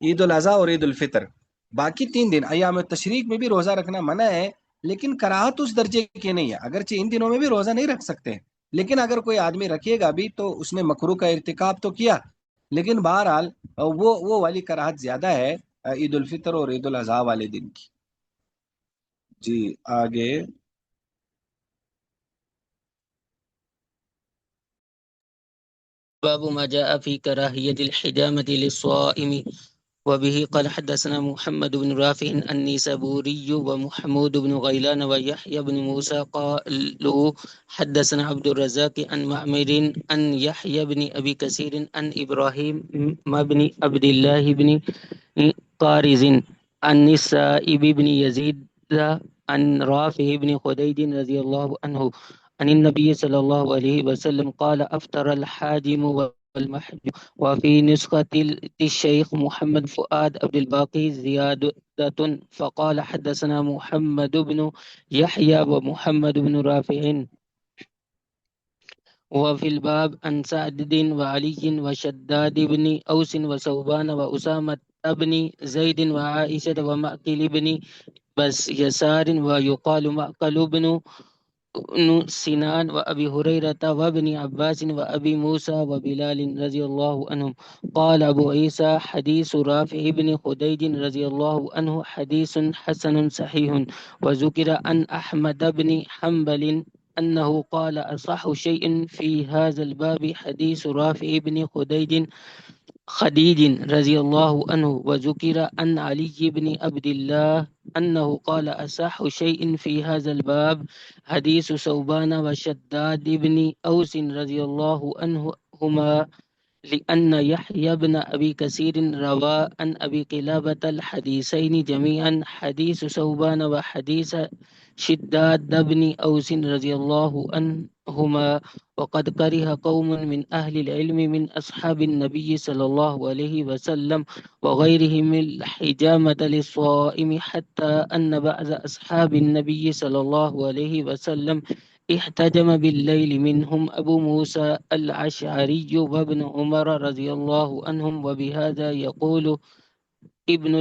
عید الاضحیٰ اور عید الفطر۔ باقی 3 دن ایام التشریق میں بھی روزہ رکھنا منع ہے، لیکن کراہت اس درجے کی نہیں ہے، اگرچہ ان دنوں میں بھی روزہ نہیں رکھ سکتے، لیکن اگر کوئی آدمی رکھے گا بھی تو اس نے مکروہ کا ارتکاب تو کیا، لیکن بہرحال وہ والی کراہت زیادہ ہے عید الفطر اور عید الاضحیٰ والے دن کی۔ جی آگے۔ باب ما جاء في كراهية الحجامة للصائم. وبه قال حدثنا محمد بن رافع النيسابوري ومحمود بن غيلان ويحيى بن موسى قالوا حدثنا عبد الرزاق عن معمر عن يحيى بن أبي كثير عن إبراهيم بن عبد الله بن قارز عن السائب بن يزيد عن رافع بن خديج رضي الله عنه عن النبي صلى الله عليه وسلم قال أفطر الحاجم والمحجوم. وفي نسخة الشيخ محمد فؤاد عبد الباقي زيادة فقال حدثنا محمد بن يحيى ومحمد بن رافع. وفي الباب عن سعد وعلي وشداد بن أوس وثوبان وأسامة بن زيد وعائشة ومعقل بن بس يسار ويقال معقل بن سنان وأبي هريرة وابن عباس وأبي موسى وبلال رضي الله عنهم. قال أبو عيسى حديث رافع بن خديج رضي الله عنه حديث حسن صحيح. وذكر عن أحمد بن حنبل أنه قال أصح شيء في هذا الباب حديث رافع بن خديج رضي الله عنه. وذكر عن علي بن عبد الله أنه قال أصح شيء في هذا الباب حديث ثوبان وشداد بن أوس رضي الله عنهما، لأن يحيى بن أبي كثير روى عن أبي قلابة الحديثين جميعا، حديث ثوبان وحديث شداد بن أوس رضي الله عنهما. وقد كره قوم من أهل العلم من أصحاب النبي صلى الله عليه وسلم وغيرهم الحجامة للصائم، حتى أن بعض أصحاب النبي صلى الله عليه وسلم احتجم بالليل، منهم أبو موسى الأشعري وابن عمر رضي الله عنهم. وبهذا يقول ابن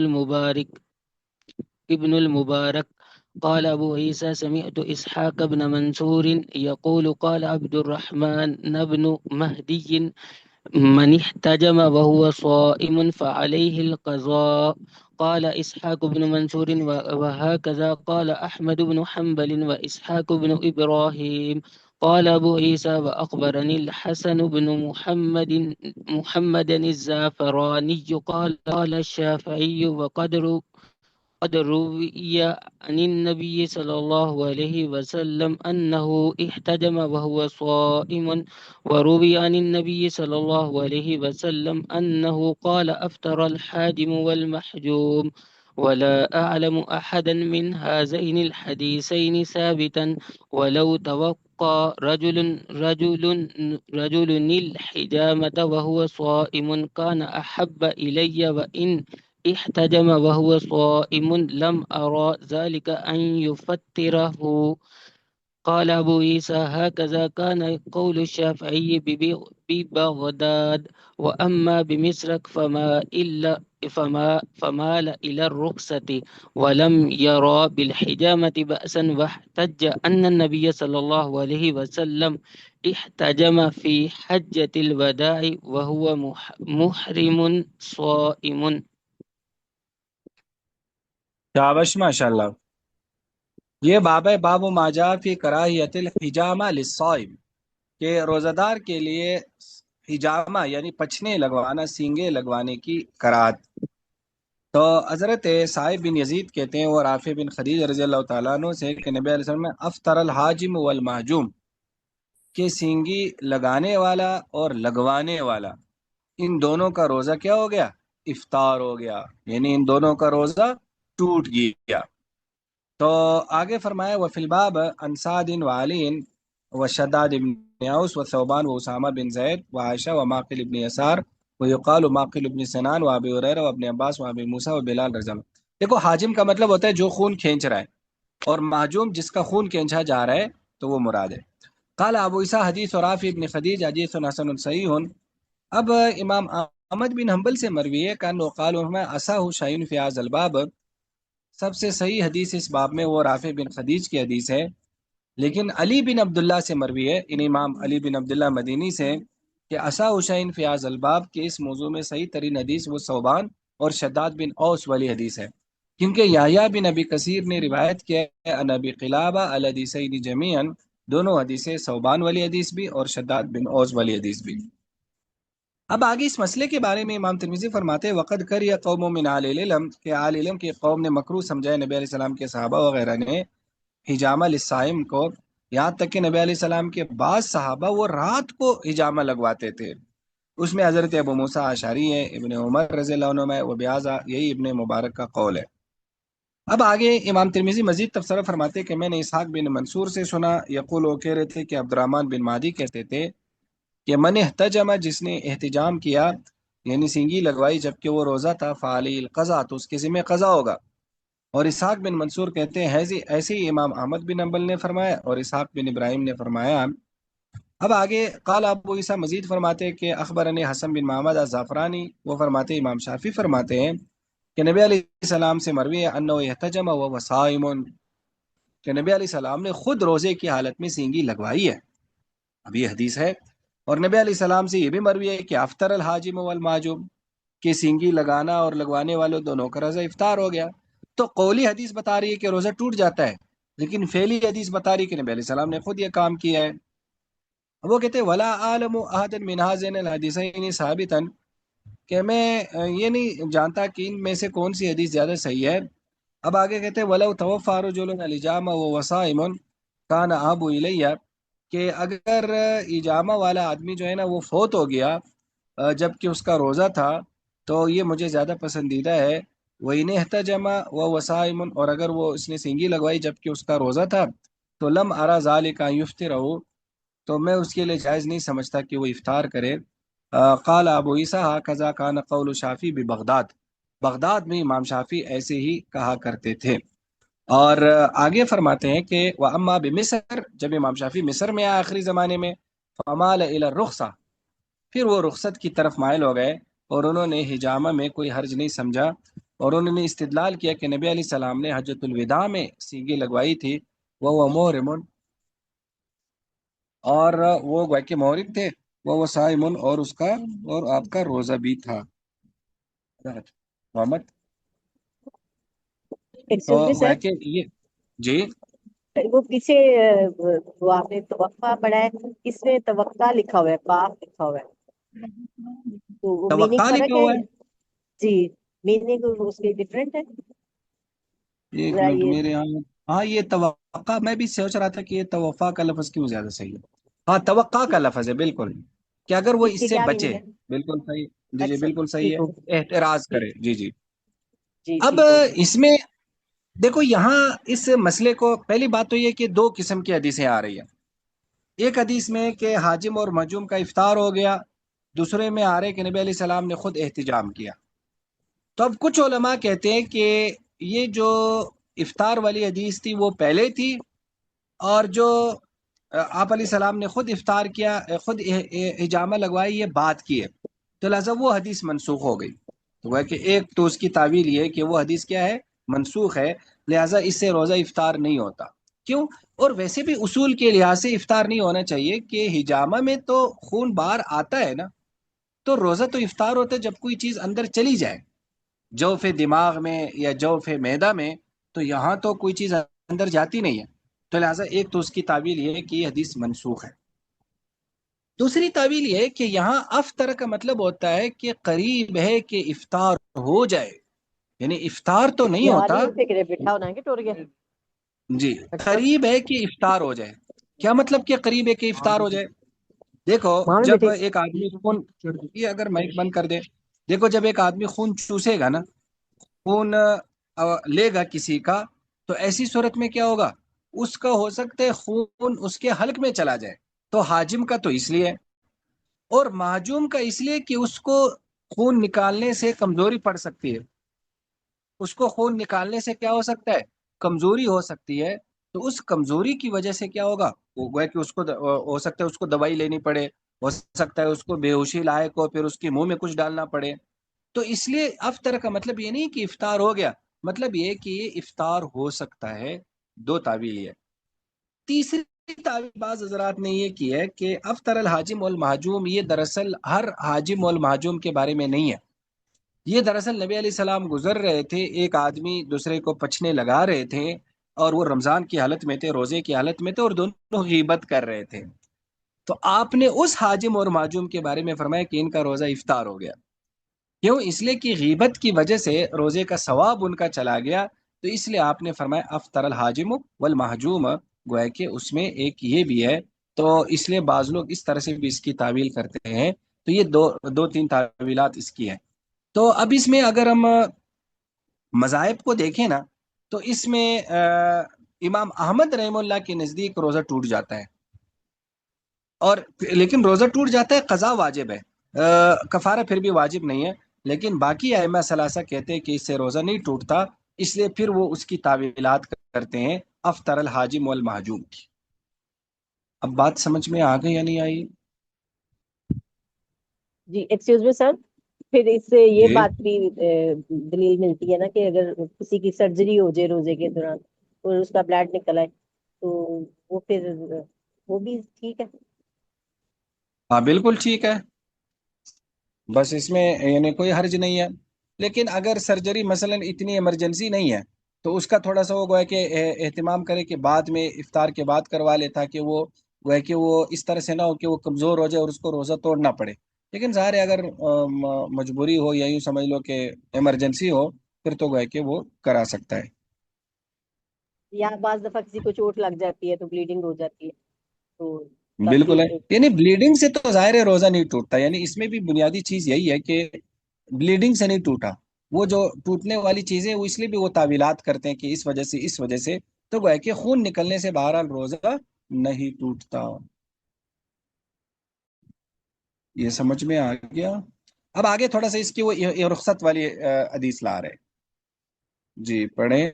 المبارك قال أبو عيسى سمعت إسحاق بن منصور يقول قال عبد الرحمن بن مهدي من احتجم وهو صائم فعليه القضاء. قال إسحاق بن منصور وهكذا قال أحمد بن حنبل وإسحاق بن إبراهيم. قال أبو عيسى وأخبرني الحسن بن محمد الزعفراني قال الشافعي قد روي عن النبي صلى الله عليه وسلم أنه احتجم وهو صائم، وروي عن النبي صلى الله عليه وسلم أنه قال أفطر الحاجم والمحجوم. ولا أعلم أحدا من هذين الحديثين ثابتا، ولو توقى رجل الحجامة وهو صائم كان أحب إلي، وإن احتجم وهو صائم لم أرى ذلك أن يفطره. قال أبو عيسى هكذا كان قول الشافعي ببغداد، وأما بمصر فمال إلى الرخصة ولم يرى بالحجامة بأسا، واحتج أن النبي صلى الله عليه وسلم احتجم في حجة الوداع وهو محرم صائم. شابش ماشاء اللہ۔ یہ باب ہے باب ما جاء فی کراہیت الحجامہ للصائم، کہ روزہ دار کے لیے حجامہ یعنی پچھنے لگوانا، سینگے لگوانے کی کراہت۔ تو حضرت صائب بن یزید کہتے ہیں وہ رافع بن خدیج رضی اللہ تعالیٰ عنہ سے کہ نبی علیہ السلام نے افطر الحاجم والمحجوم، کہ سینگی لگانے والا اور لگوانے والا ان دونوں کا روزہ کیا ہو گیا؟ افطار ہو گیا، یعنی ان دونوں کا روزہ ٹوٹ گیا۔ تو آگے فرمایا وفی الباب عن سعد وعلی وشداد بن اوس وثوبان واسامہ بن زید وعائشہ وماقل بن یسار ويقال معقل بن سنان وابي هريره وابن عباس وابي موسى وبلال رضي الله عنه. دیکھو حاجم کا مطلب ہوتا ہے جو خون کھینچ رہا ہے، اور محجوم جس کا خون کھینچا جا رہا ہے تو وہ مراد ہے۔ قال ابو عیسیٰ حدیث رافع ابن خدیج حدیث حسن صحیح۔ اب امام احمد بن حنبل سے مروی ہے کہ انه قال وهما اصح شيء في هذا الباب، سب سے صحیح حدیث اس باب میں وہ رافع بن خدیج کی حدیث ہے، لیکن علی بن عبداللہ سے مروی ہے، ان امام علی بن عبداللہ مدینی سے، کہ اصح شيء في هذا الباب کے اس موضوع میں صحیح ترین حدیث وہ ثوبان اور شداد بن اوس والی حدیث ہے، کیونکہ یحییٰ بن ابی کثیر نے روایت کیا ہے ان ابی قلابہ الحدیثین جمیعا، دونوں حدیثیں ثوبان والی حدیث بھی اور شداد بن اوس والی حدیث بھی۔ اب آگے اس مسئلے کے بارے میں امام ترمذی فرماتے ہیں وقد کری قوم من اہل العلم، کہ اہل علم کی قوم نے مکروہ سمجھا نبی علیہ السلام کے صحابہ وغیرہ نے حجامہ للصائم کو، یہاں تک کہ نبی علیہ السلام کے بعض صحابہ وہ رات کو حجامہ لگواتے تھے، اس میں حضرت ابو موسیٰ اشعری ہے، ابن عمر رضی اللہ عنہ ہے، وہ بیازا، یہی ابن مبارک کا قول ہے۔ اب آگے امام ترمذی مزید تبصرہ فرماتے کہ میں نے اسحاق بن منصور سے سنا یقول، وہ کہہ رہے تھے کہ عبد الرحمن بن مہدی کہتے تھے کہ من احتجم، جس نے احتجام کیا یعنی سینگی لگوائی جبکہ وہ روزہ تھا، فعلی القضاء، تو اس کے ذمہ قضا ہوگا۔ اور اسحاق بن منصور کہتے ہیں ایسے ہی امام احمد بن حنبل نے فرمایا اور اسحاق بن ابراہیم نے فرمایا۔ اب آگے قال ابو عیسیٰ مزید فرماتے کہ اخبرنی حسن بن محمد الزعفرانی، وہ فرماتے امام شافعی فرماتے ہیں کہ نبی علیہ السلام سے مروی ہے انه احتجم وهو صائم، کہ نبی علیہ السلام نے خود روزے کی حالت میں سینگی لگوائی ہے، اب یہ حدیث ہے۔ اور نبی علیہ السلام سے یہ بھی مروی ہے کہ افطر الحاجم والماجوم، کہ سینگی لگانا اور لگوانے والوں دونوں کا روزہ افطار ہو گیا۔ تو قولی حدیث بتا رہی ہے کہ روزہ ٹوٹ جاتا ہے، لیکن فعلی حدیث بتا رہی ہے کہ نبی علیہ السلام نے خود یہ کام کیا ہے۔ وہ کہتے ہیں ولا عالم احد من هذين الحديثين ثابتا، کہ میں یہ نہیں جانتا کہ ان میں سے کون سی حدیث زیادہ صحیح ہے۔ اب آگے کہتے ہیں وَلَوْ تَوَفَّى رَجُلٌ الْإِجَامَةَ وَهُوَ صَائِمٌ كَانَ أَحَبُّ إِلَيَّ، کہ اگر اجامہ والا آدمی جو ہے نا وہ فوت ہو گیا جبکہ اس کا روزہ تھا تو یہ مجھے زیادہ پسندیدہ ہے۔ وَإِنِ احْتَجَمَ وَهُوَ صَائِمٌ، اور اگر وہ اس نے سینگی لگوائی جبکہ اس کا روزہ تھا تو لم ارى ذلك ان يفطره، تو میں اس کے لیے جائز نہیں سمجھتا کہ وہ افطار کرے۔ قال ابو عیسیٰ هكذا كان قول شافعی ببغداد، بغداد میں امام شافعی ایسے ہی کہا کرتے تھے۔ اور آگے فرماتے ہیں کہ وَأَمَّا بِمصر، جب امام شافعی مصر میں آئے آخری زمانے میں، فَمَالَ إِلَى الرُّخْصَةِ، پھر وہ رخصت کی طرف مائل ہو گئے اور انہوں نے حجامہ میں کوئی حرج نہیں سمجھا، اور انہوں نے استدلال کیا کہ نبی علیہ السلام نے حجۃ الوداع میں سینگی لگوائی تھی، وہ محرم، اور وہ گویا کہ محرم تھے، وہ صائم، اور اس کا اور آپ کا روزہ بھی تھا۔ محمد تو ایکسکیوز می گویا سر، کہ یہ جی وہ پیچھے وہ آپ نے توقع پڑھا ہے، اس میں توقع لکھا ہوا ہے، باپ لکھا ہوا ہے، تو وہ میننگ توقع فرق لکھا ہے؟ ہوا ہے، جی، میننگ اس کی ڈفرینٹ ہے؟ ایک ذرا منٹ یہ میرے یہاں، ہاں یہ توقع، میں بھی سوچ رہا تھا کہ یہ توفع کا لفظ کیوں زیادہ صحیح ہے۔ ہاں توقع کا لفظ ہے بالکل، کہ اگر وہ اس کی اس سے کیا بچے، میننگ ہے؟ بالکل صحیح، جی جی اچھا بالکل صحیح ٹھیک ہو ہے، احتراز ٹھیک، کرے، جی جی۔ جی اب ٹھیک ہو گیا۔ اس میں دیکھو یہاں اس مسئلے کو، پہلی بات تو یہ کہ دو قسم کی حدیثیں آ رہی ہیں، ایک حدیث میں کہ حاجم اور مجوم کا افطار ہو گیا، دوسرے میں آ رہے کہ نبی علیہ السلام نے خود احتجام کیا۔ تو اب کچھ علماء کہتے ہیں کہ یہ جو افطار والی حدیث تھی وہ پہلے تھی، اور جو آپ علیہ السلام نے خود افطار کیا، خود حجامہ لگوائی، یہ بات کی ہے، تو لہٰذا وہ حدیث منسوخ ہو گئی۔ تو وہ کہ ایک تو اس کی تعویل یہ ہے کہ وہ حدیث کیا ہے، منسوخ ہے، لہٰذا اس سے روزہ افطار نہیں ہوتا۔ کیوں؟ اور ویسے بھی اصول کے لحاظ سے افطار نہیں ہونا چاہیے، کہ حجامہ میں تو خون باہر آتا ہے نا، تو روزہ تو افطار ہوتا ہے جب کوئی چیز اندر چلی جائے، جوف دماغ میں یا جوف معدہ میں، تو یہاں تو کوئی چیز اندر جاتی نہیں ہے، تو لہٰذا ایک تو اس کی تعویل یہ ہے کہ یہ حدیث منسوخ ہے۔ دوسری تعویل یہ ہے کہ یہاں افطر کا مطلب ہوتا ہے کہ قریب ہے کہ افطار ہو جائے، یعنی افطار تو نہیں ہوتا، بٹھا ہونا ہے کہ ٹوٹ گیا؟ جی قریب ہے کہ افطار ہو جائے۔ کیا مطلب کہ قریب ہے کہ افطار ہو جائے؟ دیکھو جب ایک آدمی خون، یہ اگر مائک بند کر دے، دیکھو جب ایک آدمی خون چوسے گا نا، خون لے گا کسی کا، تو ایسی صورت میں کیا ہوگا، اس کا ہو سکتا ہے خون اس کے حلق میں چلا جائے، تو حاجم کا تو اس لیے، اور معجوم کا اس لیے کہ اس کو خون نکالنے سے کمزوری پڑ سکتی ہے، اس کو خون نکالنے سے کیا ہو سکتا ہے؟ کمزوری ہو سکتی ہے. تو اس کمزوری کی وجہ سے کیا ہوگا؟ وہ گویا کہ اس کو ہو سکتا ہے اس کو دوائی لینی پڑے، ہو سکتا ہے اس کو بے ہوشی لائق ہو، پھر اس کے منہ میں کچھ ڈالنا پڑے. تو اس لیے افطر کا مطلب یہ نہیں کہ افطار ہو گیا، مطلب یہ کہ یہ افطار ہو سکتا ہے. دو تعویل یہ. تیسری تعویل بعض حضرات نے یہ کی ہے کہ افطر الحاجم والمحجوم، یہ دراصل ہر حاجم والمحجوم کے بارے میں نہیں ہے. یہ دراصل نبی علیہ السلام گزر رہے تھے، ایک آدمی دوسرے کو پچھنے لگا رہے تھے، اور وہ رمضان کی حالت میں تھے، روزے کی حالت میں تھے، اور دونوں غیبت کر رہے تھے. تو آپ نے اس حاجم اور معجوم کے بارے میں فرمایا کہ ان کا روزہ افطار ہو گیا. کیوں؟ اس لیے کہ غیبت کی وجہ سے روزے کا ثواب ان کا چلا گیا. تو اس لیے آپ نے فرمایا افطر الحاجم والمحجوم، گویا کہ اس میں ایک یہ بھی ہے. تو اس لیے بعض لوگ اس طرح سے بھی اس کی تعویل کرتے ہیں. تو یہ دو تین تعویلات اس کی ہیں. تو اب اس میں اگر ہم مذاہب کو دیکھیں نا، تو اس میں امام احمد رحم اللہ کے نزدیک روزہ ٹوٹ جاتا ہے، اور لیکن روزہ ٹوٹ جاتا ہے، قضا واجب ہے، کفارہ پھر بھی واجب نہیں ہے. لیکن باقی ائمہ ثلاثہ کہتے ہیں کہ اس سے روزہ نہیں ٹوٹتا، اس لیے پھر وہ اس کی تعویلات کرتے ہیں افطر الحاجم والمحجوم کی. اب بات سمجھ میں آ گئی یا نہیں آئی؟ جی ایکسکیوز می سر، پھر اس سے یہ جی بات بھی دلیل ملتی ہے نا کہ اگر کسی کی سرجری ہو جائے روزے کے دوران اور اس کا بلڈ نکل آئے تو وہ پھر وہ بھی ٹھیک ہے. ہاں بالکل ٹھیک ہے، بس اس میں یعنی کوئی حرج نہیں ہے. لیکن اگر سرجری مثلا اتنی ایمرجنسی نہیں ہے تو اس کا تھوڑا سا وہ گویا کہ اہتمام کرے کہ بعد میں افطار کے بعد کروا لے، تاکہ وہ گویا کہ وہ اس طرح سے نہ ہو کہ وہ کمزور ہو جائے اور اس کو روزہ توڑنا پڑے. لیکن ظاہر ہے اگر مجبوری ہو یا یوں سمجھ لو کہ ایمرجنسی ہو، پھر تو گویا کہ وہ کرا سکتا ہے. یا بعض دفعہ کسی کو چوٹ لگ جاتی ہے تو بلیڈنگ ہو جاتی ہے تو تب بھی بالکل ہے، یعنی بلیڈنگ سے تو ظاہر ہے روزہ نہیں ٹوٹتا. یعنی اس میں بھی بنیادی چیز یہی ہے کہ بلیڈنگ سے نہیں ٹوٹا. وہ جو ٹوٹنے والی چیزیں وہ اس لیے بھی وہ تعویلات کرتے ہیں کہ اس وجہ سے اس وجہ سے، تو گویا کہ خون نکلنے سے بہرحال روزہ نہیں ٹوٹتا. یہ سمجھ میں آ گیا؟ اب آگے تھوڑا سا اس کی وہ یہ رخصت والی حدیث لا رہے. جی پڑھیں.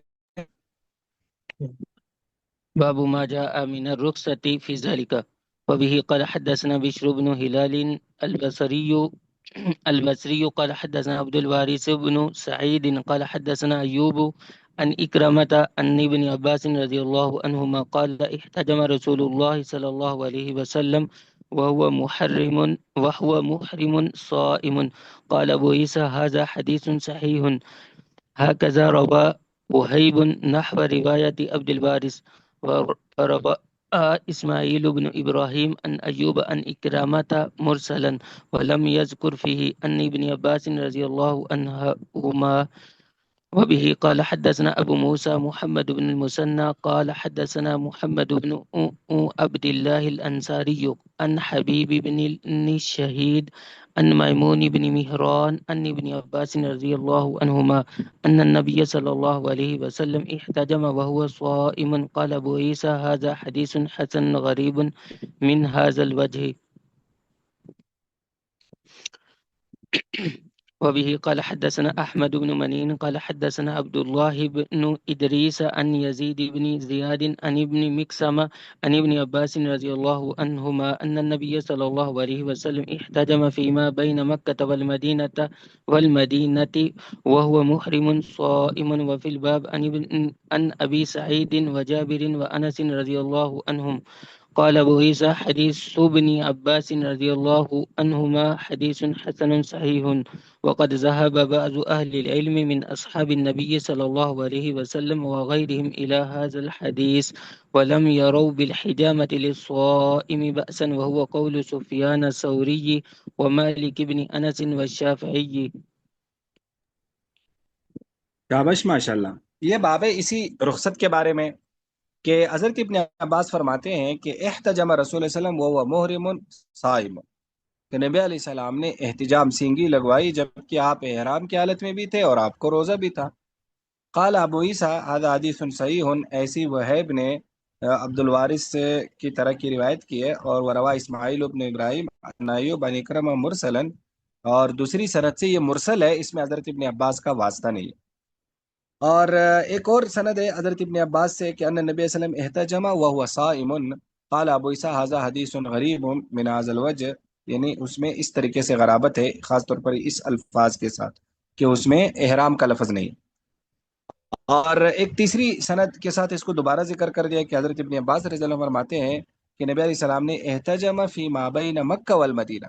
باب ما جاء من الرخصة في ذلك. وبه قال حدثنا بشر بن هلال البصري قال حدثنا عبد الوارث بن سعيد قال حدثنا أيوب عن إكرمة عن ابن عباس رضي الله عنهما قال احتجم رسول الله صلى الله عليه وسلم وهو محرم صائم. قال أبو عيسى هذا حديث صحيح. هكذا روى وهيب نحو رواية عبد الوارث. وروى إسماعيل بن إبراهيم عن أيوب عن إكرامة مرسلا ولم يذكر فيه عن ابن عباس رضي الله عنهما. وبه قال حدثنا أبو موسى محمد بن المثنى قال حدثنا محمد بن عبد الله الأنصاري عن حبيب بن الشهيد عن ميمون بن مهران عن ابن عباس رضي الله عنهما أن النبي صلى الله عليه وسلم احتجم وهو صائم. قال أبو عيسى هذا حديث حسن غريب من هذا الوجه. وبه قال حدثنا أحمد بن منين قال حدثنا عبد الله بن إدريس عن يزيد بن زياد عن ابن مكسم عن ابن عباس رضي الله عنهما أن النبي صلى الله عليه وسلم احتجم فيما بين مكة والمدينة وهو محرم صائم. وفي الباب عن أبي سعيد وجابر وأنس رضي الله عنهم. قال أبو عيسى حديث ابن عباس رضي الله عنهما حديث حسن صحيح. وقد ذهب بعض أهل العلم من أصحاب النبي صلى الله عليه وسلم وغيرهم إلى هذا الحديث ولم يروا بالحجامة للصائم بأسا، وهو قول سفيان الثوري ومالك بن أنس والشافعي. شاباش ماشاءاللہ. یہ باب ہے اسی رخصت کے بارے میں کہ حضرت ابن عباس فرماتے ہیں کہ احتجم رسول اللہ علیہ وسلم وهو محرم صائم، کہ نبی علیہ السلام نے احتجام سینگی لگوائی جبکہ آپ احرام کی حالت میں بھی تھے اور آپ کو روزہ بھی تھا. قال ابو عیسیٰ هذا حدیث صحیح، ایسی وہیب نے عبد الوارث کی طرح کی روایت کی ہے، اور وروا اسماعیل ابن ابراہیم عن ایوب عن اکرمہ مرسلا، اور دوسری سند سے یہ مرسل ہے، اس میں حضرت ابن عباس کا واسطہ نہیں ہے. اور ایک اور سند ہے حضرت ابن عباس سے کہ ان نبی صلی اللہ علیہ وسلم احتجم وهو صائم قال ابو عیسیٰ هذا حدیث غریب من هذا الوجه، یعنی اس میں اس طریقے سے غرابت ہے، خاص طور پر اس الفاظ کے ساتھ کہ اس میں احرام کا لفظ نہیں۔ اور ایک تیسری سند کے ساتھ اس کو دوبارہ ذکر کر دیا کہ حضرت ابن عباس رضی اللہ عنہ فرماتے ہیں کہ نبی علیہ السلام نے احتجم فی ما بین مکہ والمدینہ،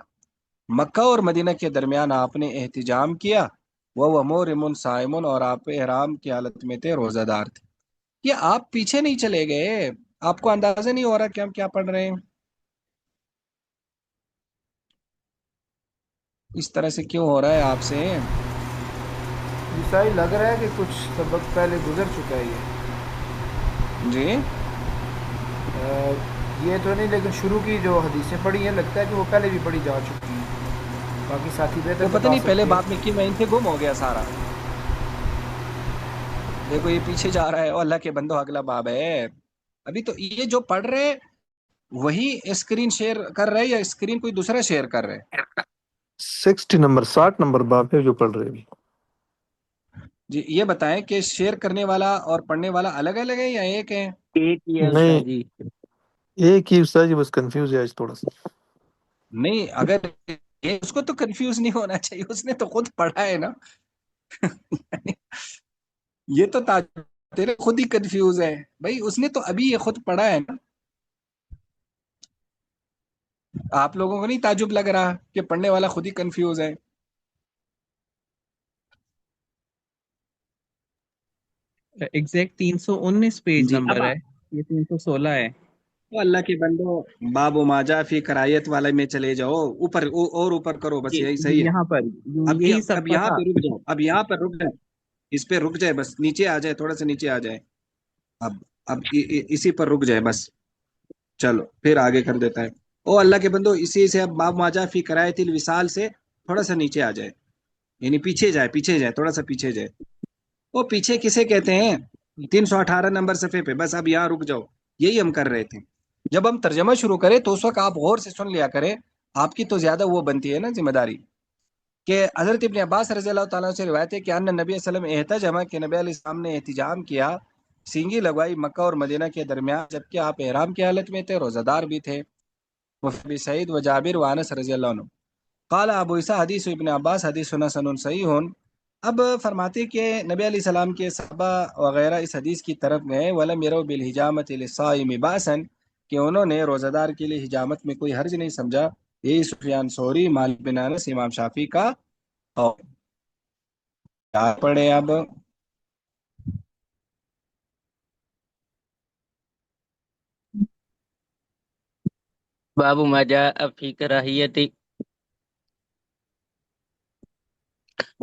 مکہ اور مدینہ کے درمیان آپ نے احتجام کیا، وہ محرم صائم، اور آپ احرام کی حالت میں تھے، روزہ دار تھے۔ یہ آپ پیچھے نہیں چلے گئے؟ آپ کو اندازہ نہیں ہو رہا کہ ہم کیا پڑھ رہے ہیں؟ اس طرح سے کیوں ہو رہا ہے آپ سے؟ عیسائی لگ رہا ہے کہ کچھ سبق پہلے گزر چکا ہے یہ جی یہ تو نہیں، لیکن شروع کی جو حدیثیں پڑھی ہیں لگتا ہے کہ وہ پہلے بھی پڑھی جا چکی ہیں، باقی ساتھی بہتر وہ پتہ بتا نہیں پہلے سکتے ہیں۔ بات میں کی، میں ان سے گم ہو گیا سارا۔ دیکھو یہ پیچھے جا رہا ہے، او اللہ کے بندو اگلا باب ہے۔ ابھی تو یہ جو پڑھ رہے وہی اسکرین شیئر کر رہے یا اسکرین کوئی دوسرا شیئر کر رہے؟ 60 نمبر 60 نمبر باب ہے جو پڑھ رہے ہیں۔ جی یہ بتائیں کہ شیئر کرنے والا اور پڑھنے والا الگ الگ ہے یا ایک ہے؟ ایک ہی ہے نہیں استاد جی۔ ایک ہی استاد جی، بس کنفیوز ہے آج تھوڑا سا۔ نہیں، اگر اس کو تو کنفیوز نہیں ہونا چاہیے، اس نے تو خود پڑھا ہے نا۔ یہ تو تیرے خود ہی کنفیوز ہے بھائی، اس نے تو ابھی یہ خود پڑھا ہے نا۔ آپ لوگوں کو نہیں تعجب لگ رہا کہ پڑھنے والا خود ہی کنفیوز ہے؟ ایگزیکٹ 319 پیج جی نمبر ہے، یہ 316 ہے۔ تو اللہ کے بندو، باب و ماجا فی کرایت والے میں چلے جاؤ، اوپر اور اوپر کرو، بس یہی صحیح ہے۔ یہاں پر اب یہی اب صفحہ یہاں تھا۔ پہ رک جاؤ، اب یہاں پر رک جائے، اس پہ رک جائے، بس نیچے آ جائے، تھوڑا سا نیچے آ جائے۔ اب اسی پر رک جائے بس، چلو پھر آگے کر دیتا ہے۔ او اللہ کے بندو، اسی سے اب باب ماجا فی کرایت الوصال سے تھوڑا سا نیچے آ جائے، یعنی پیچھے جائے، پیچھے جائے، تھوڑا سا پیچھے جائے۔ وہ پیچھے کسے کہتے ہیں؟ 318 نمبر صفحے پہ، بس اب یہاں رک جاؤ، یہی ہم کر رہے تھے۔ جب ہم ترجمہ شروع کریں تو اس وقت آپ غور سے سن لیا کریں، آپ کی تو زیادہ وہ بنتی ہے نا ذمہ داری، کہ حضرت ابن عباس رضی اللہ تعالیٰ سے روایت ہے کہ ان نبی صلی اللہ علیہ وسلم احتجم، کہ نبی علیہ السلام نے احتجام کیا، سینگی لگوائی مکہ اور مدینہ کے درمیان، جبکہ آپ احرام کی حالت میں تھے، روزہ دار بھی تھے۔ وفی سعید و جابر و انس رضی اللہ عنہ قال ابو عیسیٰ حدیث ابن عباس حدیث حسن صحیح۔ اب فرماتے کہ نبی علیہ السلام کے صحابہ وغیرہ اس حدیث کی طرف گئے، ولم یروا بالحجامۃ للصائم باسا، کہ انہوں نے روزہ دار کے لیے حجامت میں کوئی حرج نہیں سمجھا۔ یہی سفیان ثوری، مالک بن انس، امام شافعی کا قول۔ کیا پڑھے اب؟ باب ما جاء في كراهية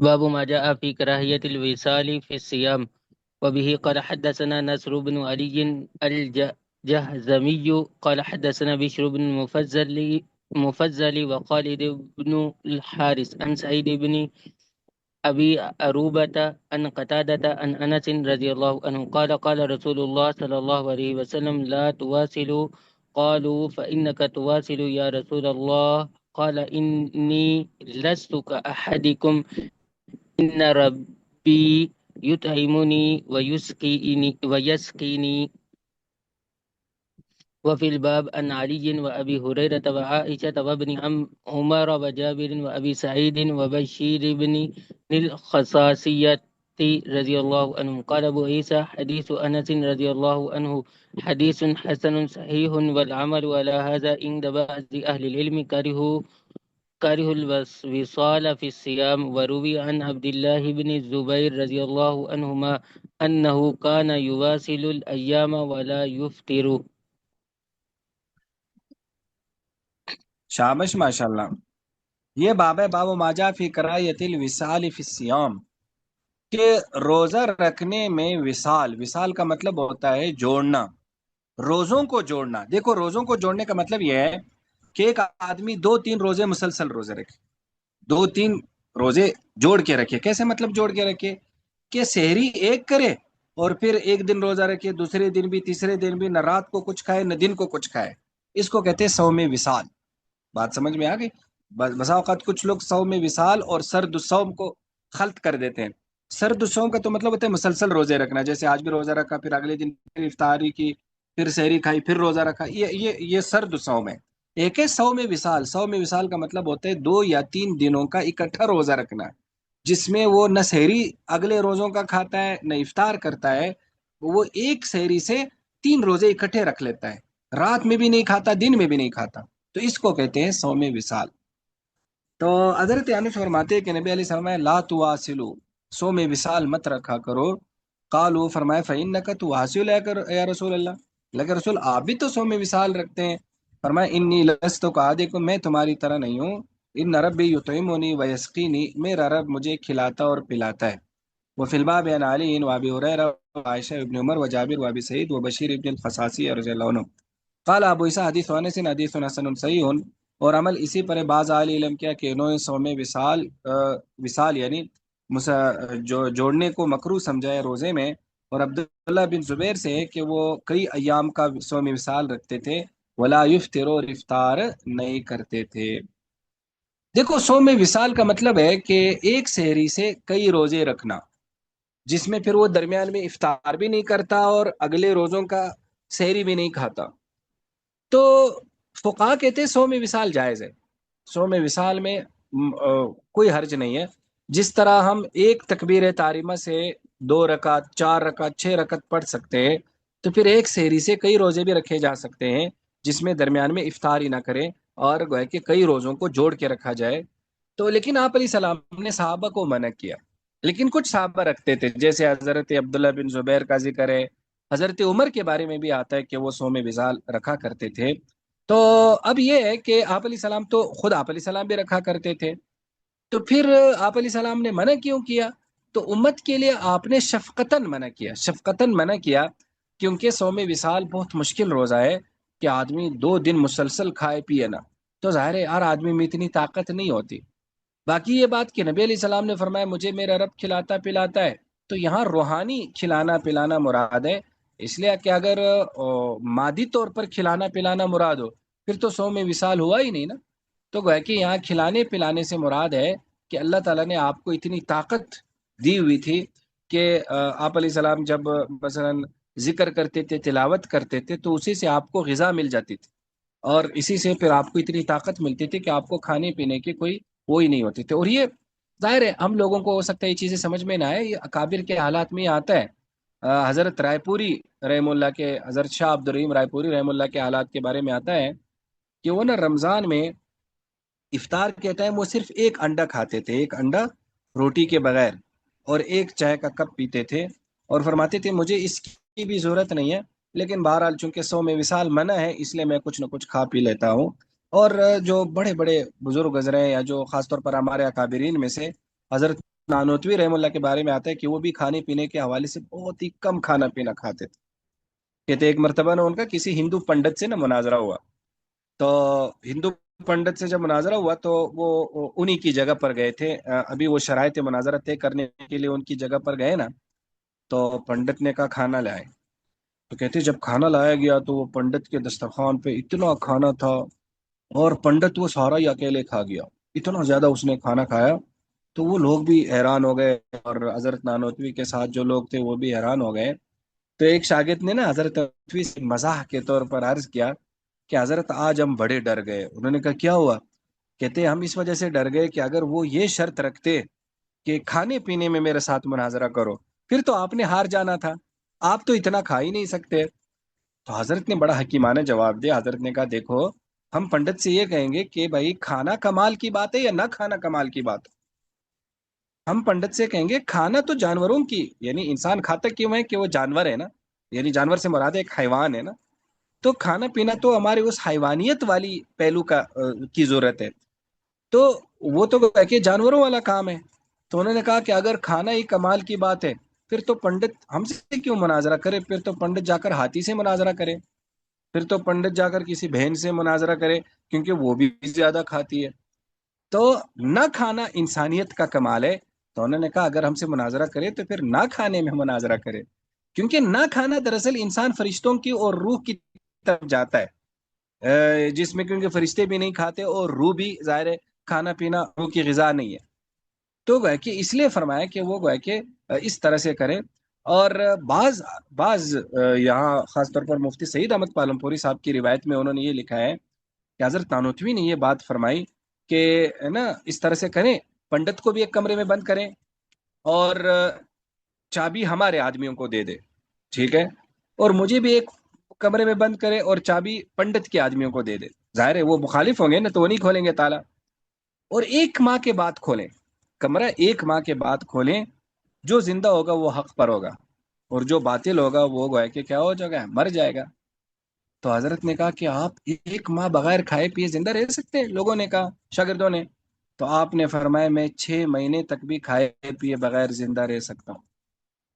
باب ما جاء في كراهية الوصال في الصيام. وبه قال حدثنا نصر بن علي الجهزمي قال حدثنا بشر بن مفزل وخالد بن الحارث عن سعيد بن أبي أروبة عن قتادة عن أنس رضي الله عنه قال قال رسول الله صلى الله عليه وسلم لا تواصلوا. قالوا فإنك تواصل يا رسول الله. قال إني لست كأحدكم إن ربي يطعمني ويسقيني. وفي الباب عن علي وأبي هريرة وعائشة وابن عمر وجابر وأبي سعيد وبشير بن الخصاصية رضي الله عنهم قال أبو عيسى حديث أنس رضي الله عنه حديث حسن صحيح، والعمل على هذا عند بعض أهل العلم كره الوصال في الصيام. وروي عن عبد الله بن الزبير رضي الله عنهما أنه كان يواصل الأيام ولا يفطر. شابش ماشاءاللہ۔ یہ باب ہے باب ما جاء فی کرایت الوصال فی الصیام، کہ روزہ رکھنے میں وصال کا مطلب ہوتا ہے جوڑنا، روزوں کو جوڑنا۔ دیکھو روزوں کو جوڑنے کا مطلب یہ ہے کہ ایک آدمی 2-3 روزے مسلسل روزے رکھے، 2-3 روزے جوڑ کے رکھے۔ کیسے مطلب جوڑ کے رکھے؟ کہ سحری ایک کرے اور پھر ایک دن روزہ رکھے، دوسرے دن بھی، تیسرے دن بھی، نہ رات کو کچھ کھائے نہ دن کو کچھ کھائے، اس کو کہتے ہیں صوم وصال۔ بات سمجھ میں آ گئی؟ بسا اوقات کچھ لوگ صوم وصال اور سرد الصوم کو خلط کر دیتے ہیں، سرد صوم کا تو مطلب ہوتا ہے مسلسل روزے رکھنا، جیسے آج بھی روزہ رکھا، پھر اگلے دن پھر افطاری کی، پھر سحری کھائی، پھر روزہ رکھا، یہ سرد صوم ہے۔ ایک ہے صوم وصال۔ صوم وصال کا مطلب ہوتا ہے 2 یا 3 دنوں کا اکٹھا روزہ رکھنا، جس میں وہ نہ سحری اگلے روزوں کا کھاتا ہے نہ افطار کرتا ہے، وہ ایک سحری سے 3 روزے اکٹھے رکھ لیتا ہے، رات میں بھی نہیں کھاتا، دن میں بھی نہیں کھاتا، تو اس کو کہتے ہیں صوم وصال۔ تو حضرت انس فرماتے ہیں کہ نبی علیہ السلام لا تواصلوا، صوم وصال مت رکھا کرو۔ قالوا، فرمایا فإنک تواصل یا رسول اللہ، لیکن رسول آپ بھی تو صوم وصال رکھتے ہیں۔ فرمایا انی لست کعادکم، میں تمہاری طرح نہیں ہوں، ان ربی یطعمنی ویسقینی، میرا رب مجھے کھلاتا اور پلاتا ہے۔ وفی الباب عن علی وابی ہریرہ وعائشہ ابن عمر وجابر وابی سعید وبشیر ابن الخصاصی رضی اللہ عنہ۔ قال ابو عیسیٰ حدیث انس حدیث حسن صحیح، اور عمل اسی پر بعض اہل علم کیا کہ انہوں نے صوم وصال یعنی جو جوڑنے کو مکروہ سمجھا ہے روزے میں، اور عبداللہ بن زبیر سے ہے کہ وہ کئی ایام کا صوم وصال رکھتے تھے، ولا یفطر، اور افطار نہیں کرتے تھے۔ دیکھو صوم وصال کا مطلب ہے کہ ایک سحری سے کئی روزے رکھنا، جس میں پھر وہ درمیان میں افطار بھی نہیں کرتا اور اگلے روزوں کا سحری بھی نہیں کھاتا۔ تو فقہا کہتے ہیں صوم وصال جائز ہے، صوم وصال میں کوئی حرج نہیں ہے۔ جس طرح ہم ایک تکبیر تحریمہ سے 2 رکعت 4 رکعت 6 رکعت پڑھ سکتے ہیں، تو پھر ایک سحری سے کئی روزے بھی رکھے جا سکتے ہیں، جس میں درمیان میں افطار ہی نہ کریں اور گویا کہ کئی روزوں کو جوڑ کے رکھا جائے۔ تو لیکن آپ علیہ السلام نے صحابہ کو منع کیا، لیکن کچھ صحابہ رکھتے تھے، جیسے حضرت عبداللہ بن زبیر کا ذکر ہے، حضرت عمر کے بارے میں بھی آتا ہے کہ وہ صوم وصال رکھا کرتے تھے۔ تو اب یہ ہے کہ آپ علیہ السلام تو خود آپ علیہ السلام بھی رکھا کرتے تھے، تو پھر آپ علیہ السلام نے منع کیوں کیا؟ تو امت کے لیے آپ نے شفقتاً منع کیا، شفقتاً منع کیا، کیونکہ صوم وصال بہت مشکل روزہ ہے کہ آدمی 2 دن مسلسل کھائے پیے نا، تو ظاہر ہے ہر آدمی میں اتنی طاقت نہیں ہوتی۔ باقی یہ بات کہ نبی علیہ السلام نے فرمایا مجھے میرا رب کھلاتا پلاتا ہے، تو یہاں روحانی کھلانا پلانا مراد ہے، اس لیے کہ اگر مادی طور پر کھلانا پلانا مراد ہو پھر تو صوم وصال ہوا ہی نہیں نا۔ تو گویا کہ یہاں کھلانے پلانے سے مراد ہے کہ اللہ تعالیٰ نے آپ کو اتنی طاقت دی ہوئی تھی کہ آپ علیہ السلام جب مثلا ذکر کرتے تھے، تلاوت کرتے تھے، تو اسی سے آپ کو غذا مل جاتی تھی، اور اسی سے پھر آپ کو اتنی طاقت ملتی تھی کہ آپ کو کھانے پینے کی کوئی وہ ہی نہیں ہوتی تھی۔ اور یہ ظاہر ہے ہم لوگوں کو ہو سکتا ہے یہ چیزیں سمجھ میں نہ آئے، یہ اکابر کے حالات میں آتا ہے۔ حضرت رائے پوری رحم اللہ کے، حضرت شاہ عبد الرحیم رائے پوری رحم اللہ کے حالات کے بارے میں آتا ہے کہ وہ نا رمضان میں افطار کے ٹائم وہ صرف ایک انڈا کھاتے تھے، ایک انڈا روٹی کے بغیر، اور ایک چائے کا کپ پیتے تھے، اور فرماتے تھے مجھے اس کی بھی ضرورت نہیں ہے، لیکن بہرحال چونکہ صوم وصال منع ہے اس لیے میں کچھ نہ کچھ کھا پی لیتا ہوں۔ اور جو بڑے بڑے بزرگ گزرے ہیں، یا جو خاص طور پر ہمارے اکابرین میں سے حضرت نانوتوی رحم اللہ کے بارے میں آتا ہے کہ وہ بھی کھانے پینے کے حوالے سے بہت ہی کم کھانا پینا کھاتے تھے۔ کہتے ایک مرتبہ نا ان کا کسی ہندو پنڈت سے نا مناظرہ ہوا، تو ہندو پنڈت سے جب مناظرہ ہوا تو وہ انہی کی جگہ پر گئے تھے، ابھی وہ شرائط مناظرہ طے کرنے کے لیے ان کی جگہ پر گئے نا، تو پنڈت نے کہا کھانا لائے، تو کہتے جب کھانا لایا گیا تو وہ پنڈت کے دسترخوان پہ اتنا کھانا تھا، اور پنڈت وہ سارا ہی اکیلے کھا گیا، اتنا زیادہ اس نے کھانا کھایا، تو وہ لوگ بھی حیران ہو گئے، اور حضرت نانوتوی کے ساتھ جو لوگ تھے وہ بھی حیران ہو گئے۔ تو ایک شاگرد نے نا حضرت نانوتوی سے مزاح کے طور پر عرض کیا کہ حضرت آج ہم بڑے ڈر گئے۔ انہوں نے کہا کیا ہوا؟ کہتے ہم اس وجہ سے ڈر گئے کہ اگر وہ یہ شرط رکھتے کہ کھانے پینے میں میرے ساتھ مناظرہ کرو، پھر تو آپ نے ہار جانا تھا، آپ تو اتنا کھا ہی نہیں سکتے۔ تو حضرت نے بڑا حکیمانہ جواب دیا، حضرت نے کہا دیکھو ہم پنڈت سے یہ کہیں گے کہ بھائی کھانا کمال کی بات ہے یا نہ کھانا کمال کی بات ہے؟ ہم پنڈت سے کہیں گے کھانا تو جانوروں کی، یعنی انسان کھاتا کیوں ہے کہ وہ جانور ہے نا، یعنی جانور سے مراد ایک حیوان ہے نا، تو کھانا پینا تو ہمارے اس حیوانیت والی پہلو کی ضرورت ہے، تو وہ تو کہ جانوروں والا کام ہے۔ تو انہوں نے کہا کہ اگر کھانا ہی کمال کی بات ہے پھر تو پنڈت ہم سے کیوں مناظرہ کرے، پھر تو پنڈت جا کر ہاتھی سے مناظرہ کرے، پھر تو پنڈت جا کر کسی بہن سے مناظرہ کرے، کیونکہ وہ بھی زیادہ کھاتی ہے۔ تو نہ کھانا انسانیت کا کمال ہے، تو انہوں نے کہا اگر ہم سے مناظرہ کرے تو پھر نہ کھانے میں مناظرہ کرے، کیونکہ نہ کھانا دراصل انسان فرشتوں کی اور روح کی طرف جاتا ہے، جس میں کیونکہ فرشتے بھی نہیں کھاتے اور روح بھی ظاہر ہے کھانا پینا روح کی غذا نہیں ہے۔ تو گویا کہ اس لیے فرمایا کہ وہ گویا کہ اس طرح سے کریں. اور بعض بعض یہاں خاص طور پر مفتی سعید احمد پالم پوری صاحب کی روایت میں انہوں نے یہ لکھا ہے کہ حضرت نانوتوی نے یہ بات فرمائی کہ نا اس طرح سے کریں، پنڈت کو بھی ایک کمرے میں بند کریں اور چابی ہمارے آدمیوں کو دے دے، ٹھیک ہے، اور مجھے بھی ایک کمرے میں بند کرے اور چابی پنڈت کے آدمیوں کو دے دے. ظاہر ہے وہ مخالف ہوں گے نا، تو وہ نہیں کھولیں گے تالا. اور 1 ماہ کے بعد کھولیں کمرہ، 1 ماہ کے بعد کھولیں. جو زندہ ہوگا وہ حق پر ہوگا، اور جو باطل ہوگا وہ گویا کہ کیا ہو جائے گا، مر جائے گا. تو حضرت نے کہا کہ آپ 1 ماہ بغیر کھائے پیے زندہ رہ سکتے ہیں؟ لوگوں نے کہا، شاگردوں نے. تو آپ نے فرمایا میں 6 مہینے تک بھی کھائے پیے بغیر زندہ رہ سکتا ہوں.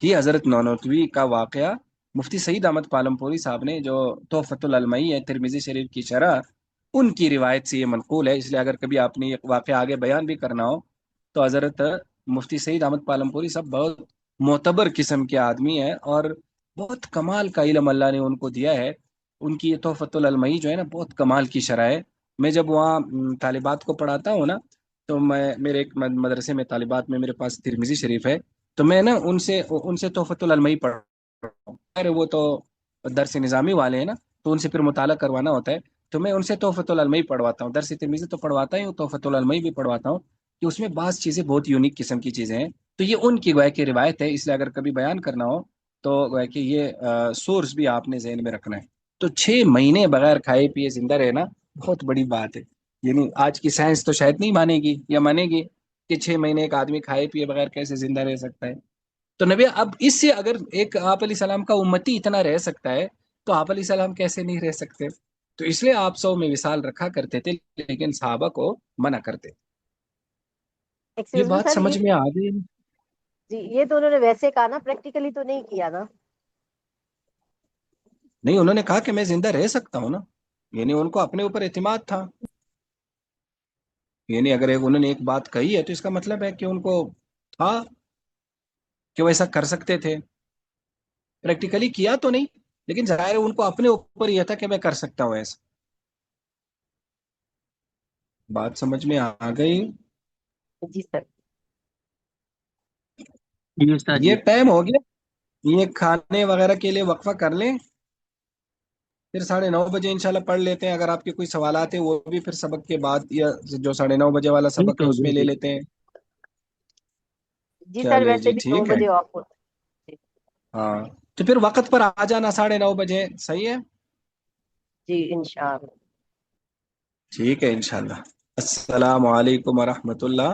یہ حضرت نانوتوی کا واقعہ مفتی سعید احمد پالم پوری صاحب نے جو تحفۃ العلمئی ہے ترمذی شریف کی شرح، ان کی روایت سے یہ منقول ہے. اس لیے اگر کبھی آپ نے یہ واقعہ آگے بیان بھی کرنا ہو تو حضرت مفتی سعید احمد پالم پوری صاحب بہت معتبر قسم کے آدمی ہیں، اور بہت کمال کا علم اللہ نے ان کو دیا ہے. ان کی یہ تحفۃ العلمئی جو ہے نا بہت کمال کی شرح ہے. میں جب وہاں طالبات کو پڑھاتا ہوں نا، تو میں میرے ایک مدرسے میں طالبات میں میرے پاس ترمذی شریف ہے، تو میں نا ان سے تحفۃ العلمئی پڑھ رہا ہوں. ارے وہ تو درس نظامی والے ہیں نا، تو ان سے پھر مطالعہ کروانا ہوتا ہے، تو میں ان سے تحفۃ العلمئی پڑھواتا ہوں. درس ترمذی تو پڑھواتا ہی ہوں، تحفۃ العلمئی بھی پڑھواتا ہوں، کہ اس میں بعض چیزیں بہت یونیک قسم کی چیزیں ہیں. تو یہ ان کی گویا کی روایت ہے، اس لیے اگر کبھی بیان کرنا ہو تو گویا کہ یہ سورس بھی آپ نے ذہن میں رکھنا ہے. تو 6 مہینے بغیر کھائے پیے زندہ رہنا بہت بڑی بات ہے. یعنی آج کی سائنس تو شاید نہیں مانے گی، یا مانے گی کہ 6 مہینے ایک آدمی کھائے پیے بغیر کیسے زندہ رہ سکتا ہے. تو نبی اب اس سے اگر ایک آپ علیہ السلام کا امتی اتنا رہ سکتا ہے تو آپ علیہ السلام کیسے نہیں رہ سکتے؟ تو اس لیے آپ 100 میں وصال رکھا کرتے تھے، لیکن صحابہ کو منع کرتے. یہ ایکسکیوز می بات سر، سمجھ میں آ گئی؟ جی یہ تو انہوں نے ویسے کہا نا، پریکٹیکلی تو نہیں کیا نا. نہیں، انہوں نے کہا کہ میں زندہ رہ سکتا ہوں نا، یعنی ان کو اپنے اوپر اعتماد تھا. یعنی اگر انہوں نے ایک بات کہی ہے تو اس کا مطلب ہے کہ ان کو تھا کہ وہ ایسا کر سکتے تھے. پریکٹیکلی کیا تو نہیں، لیکن ظاہر ان کو اپنے اوپر یہ تھا کہ میں کر سکتا ہوں ایسا. بات سمجھ میں آ گئی؟ جی سر. جی استاد جی. یہ ٹائم ہو گیا، یہ کھانے وغیرہ کے لیے وقفہ کر لیں، پھر 9:30 بجے انشاءاللہ پڑھ لیتے ہیں. اگر آپ کے کوئی سوالات ہیں وہ بھی پھر سبق کے بعد، یا جو 9:30 بجے والا سبق ہے ٹھیک اس میں لے جی. لیتے ہیں. جی سر، چلے ویسے جی، بھی ٹھیک 9 ہے. بجے آف ہوتا ہے. ہاں تو پھر وقت پر آ جانا 9:30 بجے، صحیح ہے؟ جی انشاءاللہ. ٹھیک ہے انشاءاللہ. السلام علیکم ورحمۃ اللہ.